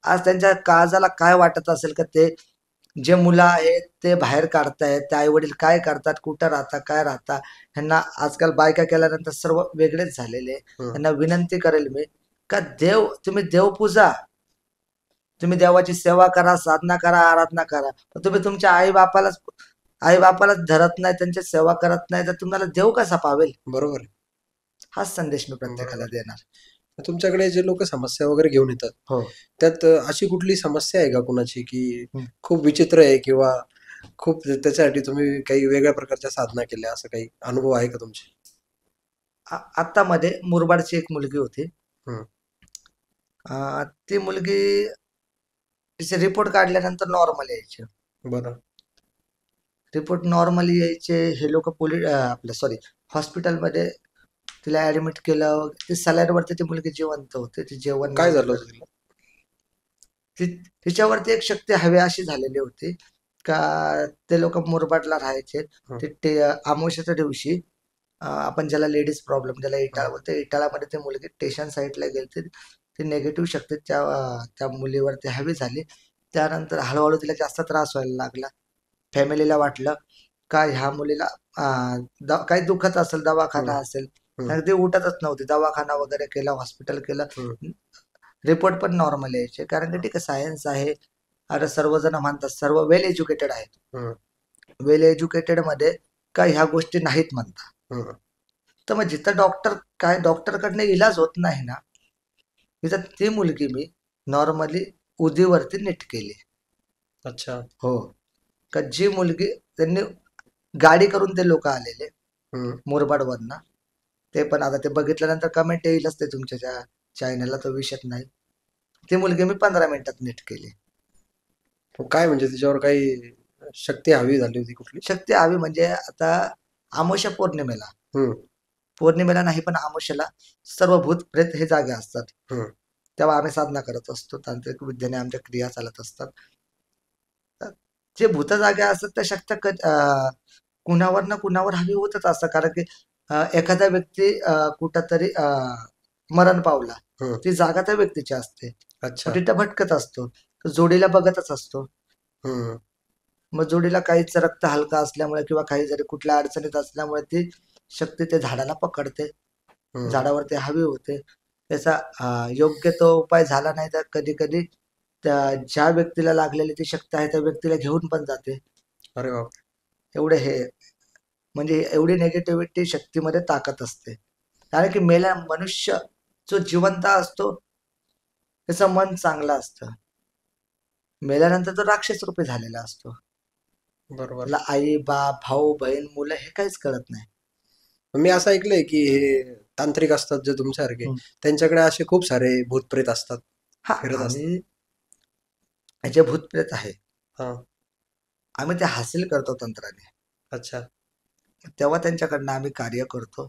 आज त्यांच्या काळजाला काय वाटत असेल का ते जे मुलं आहेत ते बाहेर काढतायत, ते आई वडील काय करतात, कुठं राहतात, काय राहतात, ह्यांना आजकाल बायका केल्यानंतर सर्व वेगळेच झालेले. हं. त्यांना विनंती करेल मी का तुम्ही देवपूजा, तुम्ही देवाची सेवा करा, साधना करा, आराधना करा, पण तुम्ही तुमच्या आई बापालाच धरत नाही, त्यांची सेवा करत नाही, तर तुम्हाला देव कसा पावेल? बरोबर आहे. हाच संदेश मी प्रत्येकाला बरोबर. देणार. तुमच्याकडे जे लोक समस्या वगैरे घेऊन येतात, हो. त्यात अशी कुठली समस्या आहे का कुणाची की हं. खूप विचित्र आहे किंवा खूप त्याच्यासाठी तुम्ही काही वेगळ्या प्रकारच्या साधना केल्या, असं काही अनुभव आहे का तुमचे? आता मध्ये मुरबाडची एक मुलगी होती. हं. ती मुलगी, तिचे रिपोर्ट काढल्यानंतर नॉर्मल यायचे. बरं. रिपोर्ट नॉर्मली यायचे. हे लोक आपलं सॉरी हॉस्पिटलमध्ये तिला ऍडमिट केलं. ती सलाईनवरती ती मुलगी जिवंत होते. ती जेवण काय नाही झालं करत. होतं तिला? तिच्यावरती एक शक्ती हवी अशी झालेली होती का ते लोक मुरबाडला राहायचे. हं. ते अमावस्येच्या दिवशी आपण ज्याला लेडीज प्रॉब्लेम, ज्याला इटाळा बोलतो, इटाळामध्ये ती मुलगी स्टेशन साईडला गेली. ती निगेटिव्ह शक्ती त्या मुलीवरती हवी झाली. त्यानंतर हळूहळू तिला जास्त त्रास व्हायला लागला. फॅमिलीला वाटलं का ह्या मुलीला काही दुखत असेल, दवाखाना असेल. हं. अगदी उठतच नव्हती. दवाखाना वगैरे केला, हॉस्पिटल केलं. हं. रिपोर्ट पण नॉर्मल यायचे. कारण की ठीक आहे, सायन्स आहे. आता सर्वजण म्हणतात सर्व वेल एज्युकेटेड आहेत. हं. वेल एज्युकेटेड मध्ये का ह्या गोष्टी नाहीत म्हणता. हं. तर मग जिथं डॉक्टरकडनं इलाज होत नाही ना, तिथं ती मुलगी मी नॉर्मली उदीवरती नीट केली. अच्छा. हो. का जी मुलगी त्यांनी गाडी करून ते लोक आलेले हं. मुरबाडवरनं, ते पण आता ते बघितल्यानंतर कमेंट येईलच ते तुमच्या चॅनलला, तो विषय नाही. ती मुलगी मी 15 मिनिटात नीट केली. काय म्हणजे तिच्यावर काही शक्ती हवी झाली होती कुठली? शक्ती हवी म्हणजे आता अमावस्या पौर्णिमेला, हं. पौर्णिमेला नाही पण अमावस्याला सर्व भूत प्रेत हे जागे असतात. हं. तेव्हा आम्ही साधना करत असतो. तांत्रिक विद्येने आमच्या क्रिया चालत असतात. तर जे भूत जागे असतात त्या शक्त्या कुणावर ना कुणावर हवी होतच असतात. कारण की एखादा व्यक्ती कुठंतरी मरण पावला, हम्म. ती जागा त्या व्यक्तीची असते. अच्छा. मग तिथं भटकत असतो, तर जोडीला बघतच असतो. हम्म. मग जोडीला काहीच रक्त हलका असल्यामुळे किंवा काही जरी कुठल्या अडचणीत असल्यामुळे ती शक्ती त्या झाडाला पकडते, हम्म. झाडावरती हवी होते. त्याचा योग्य तो उपाय झाला नाही तर कधी कधी त्या ज्या व्यक्तीला लागलेली ती शक्ती आहे त्या व्यक्तीला घेऊन पण जाते. अरे बाप. एवढे हे म्हणजे एवढी निगेटिव्हिटी शक्तीमध्ये ताकद असते. कारण की मेला मनुष्य जो जिवंत असतो त्याचं मन चांगलं असतं. मेल्यानंतर तो राक्षस रूपी झालेला असतो. बरोबर. त्याला आई, बाप, भाऊ, बहीण, मुलं हे काहीच कळत नाही. मी असं ऐकलंय की हे तांत्रिक असतात जे तुमच्यासारखे, हम्म. त्यांच्याकडे असे खूप सारे भूतप्रेत असतात, हा, फिरत असतात. आम्ही जे भूतप्रेत आहे हा. आम्ही ते हासिल करतो तंत्राने. अच्छा. तेव्हा त्यांच्याकडनं आम्ही कार्य करतो.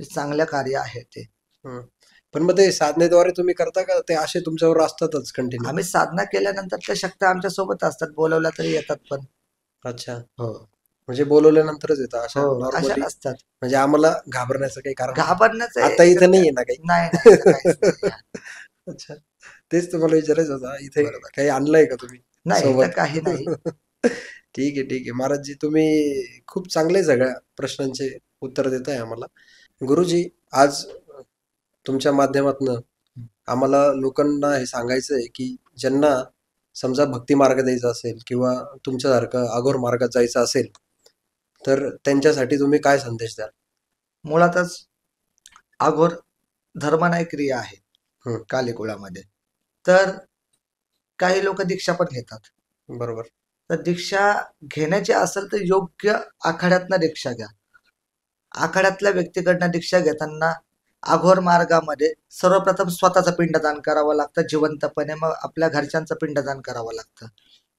जे चांगलं कार्य आहे ते. हम्म. पण मग ते साधनेद्वारे तुम्ही करता का ते असे तुमच्यावर असतातच कंटिन्यू? आम्ही साधना केल्यानंतर त्या शक्त्या आमच्या सोबत असतात, बोलवल्या तरी येतात पण. अच्छा. हो म्हणजे बोलवल्यानंतरच येतं हो, अशा अशा नॉर्मली? असतात. म्हणजे आम्हाला घाबरण्याचं काही कारण नाही. घाबरण्याचं आता इथं सध्या नाहीये ना काही? नाही नाही, इथं काहीच नाही. अच्छा. तेच तुम्हाला विचारायचं होतं, इथे बरोबर. काही आणलंय का तुम्ही नाही, इथं सोबत? काही नाही. ठीक आहे, ठीक आहे. महाराजजी, तुम्ही खूप चांगले सगळ्या प्रश्नांचे उत्तर देताय आम्हाला. गुरुजी, आज तुमच्या माध्यमातनं आम्हाला लोकांना हे सांगायचं आहे की ज्यांना समजा भक्ती मार्ग द्यायचा असेल किंवा तुमच्यासारखं अघोर मार्गात जायचं असेल, तर त्यांच्यासाठी तुम्ही काय संदेश द्याल? मुळातच अघोर धर्म नाही, क्रिया आहे हम्म. कालिकुळामध्ये. तर काही लोक दीक्षा पण घेतात. बरोबर. तर दीक्षा घेण्याची असेल तर योग्य आखाड्यातनं दीक्षा घ्या. आखाड्यातल्या व्यक्तीकडनं दीक्षा घेताना अघोर मार्गामध्ये सर्वप्रथम स्वतःचं पिंडदान करावं लागतं जिवंतपणे, मग आपल्या घरच्यांचं पिंडदान करावं लागतं.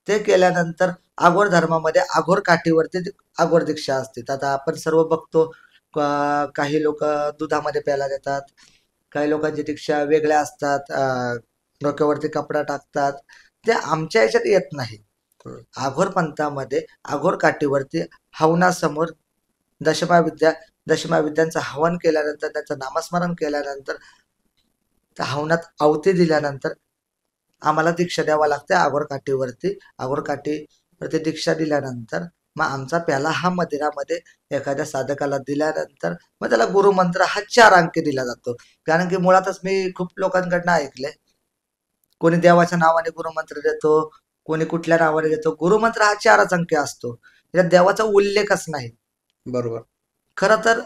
ते केल्यानंतर अघोर धर्मामध्ये अघोर काठीवरती अघोर दीक्षा असते. आता आपण सर्व बघतो, काही लोक दुधामध्ये प्यायला देतात, काही लोकांची दीक्षा वेगळ्या असतात, डोक्यावरती कपडा टाकतात. ते आमच्या याच्यात येत नाही. हम्म. अघोर पंथामध्ये अघोर काठीवरती हवनासमोर दशमाविद्या दशमाविद्यांचं हवन केल्यानंतर, त्यांचं नामस्मरण केल्यानंतर, त्या हवनात आहुती दिल्यानंतर आम्हाला दीक्षा द्यावा लागते अघोर काठीवरती. अघोर काठीवरती दीक्षा दिल्यानंतर मग आमचा प्याला हा मदिरामध्ये एखाद्या साधकाला दिल्यानंतर मग त्याला गुरुमंत्र हा 4 अंकी दिला जातो. कारण की मुळातच मी खूप लोकांकडनं ऐकलंय, कोणी देवाच्या नावाने गुरुमंत्र देतो, कोणी कुठल्या नावाने देतो. गुरुमंत्र हा 4च अंकी असतो, त्याच्यात देवाचा उल्लेखच नाही. बरोबर. खरं तर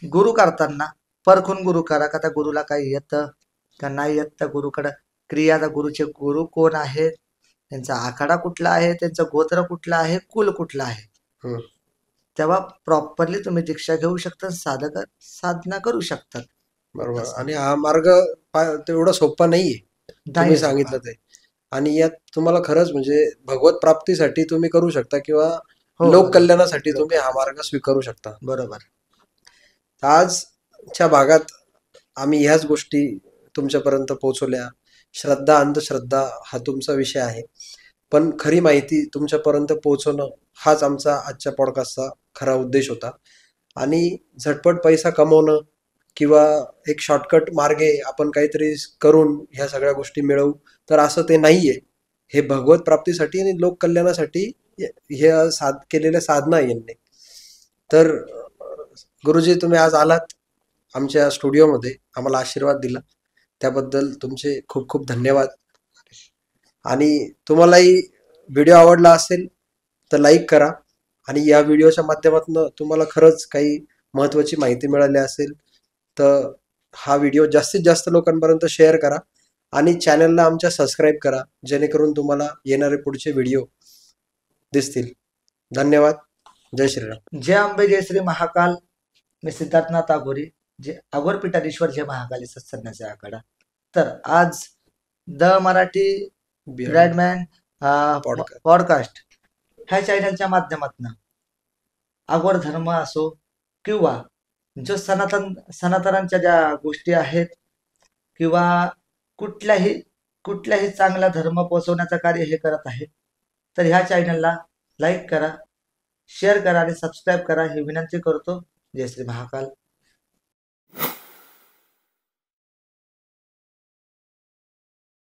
गुरु करताना परखून गुरु करा, का त्या गुरुला काही येतं का नाही येत. त्या गुरुकडं क्रिया, त्या गुरुचे गुरु कोण आहे, त्यांचा आखाडा कुठला आहे, त्यांचं गोत्र कुठलं आहे, कुल कुठला आहे. हम्म. तेव्हा प्रॉपरली तुम्ही दीक्षा घेऊ शकता, साधना करू शकतात. बरोबर. असं आणि हा मार्ग तेवढा सोपा नाहीये, तुम्ही नाही सोपा. सांगितलं ते. आणि यात तुम्हाला खरंच म्हणजे भगवत प्राप्तीसाठी तुम्ही करू शकता किंवा हो, लोक कल्याणासाठी तुम्ही हा लोकांना मार्ग स्वीकारू शकता. बरोबर. आजच्या भागात आम्ही ह्याच गोष्टी तुमच्यापर्यंत पोहोचवल्या. श्रद्धा अंधश्रद्धा हा तुमचा विषय आहे, पण खरी माहिती तुमच्यापर्यंत पोहोचवणं हाच आमचा आजच्या पॉडकास्टचा खरा उद्देश होता. आणि झटपट पैसा कमवणं किंवा एक शॉर्टकट मार्गे आपण काहीतरी करून ह्या सगळ्या गोष्टी मिळवू, तर असं ते नाहीये. हे भगवत प्राप्तीसाठी आणि लोक कल्याणासाठी हे केलेल्या साधना आहे यांनी. तर गुरुजी, तुम्ही आज आलात आमच्या स्टुडिओमध्ये, आम्हाला आशीर्वाद दिला, त्याबद्दल तुमचे खूप खूप धन्यवाद. आणि तुम्हालाही व्हिडिओ आवडला असेल तर लाईक करा. आणि या व्हिडिओच्या माध्यमातून तुम्हाला खरंच काही महत्त्वाची माहिती मिळाली असेल तर हा व्हिडिओ जास्तीत जास्त लोकांपर्यंत शेअर करा. आणि चॅनलला आमच्या सबस्क्राईब करा, जेणेकरून तुम्हाला येणारे पुढचे व्हिडिओ दिसतील. धन्यवाद. जय श्रीराम. जय अंबे, जय श्री महाकाल. मी सिद्धार्थनाथ आघोरी, जे अघोर पीठाधीश्वर जय महाकाली सत्संन्यासी आखाडा. तर आज the Marathi Bradman podcast. Podcast ह्या चॅनलच्या माध्यमातून अघोर धर्म असो किंवा जो सनातनांच्या ज्या गोष्टी आहेत किंवा कुठल्याही चांगला धर्म पोहोचवण्याचं कार्य हे करत आहेत. तर ह्या चॅनलला लाईक करा, शेअर करा आणि सबस्क्राईब करा ही विनंती करतो. जय श्री महाकाल.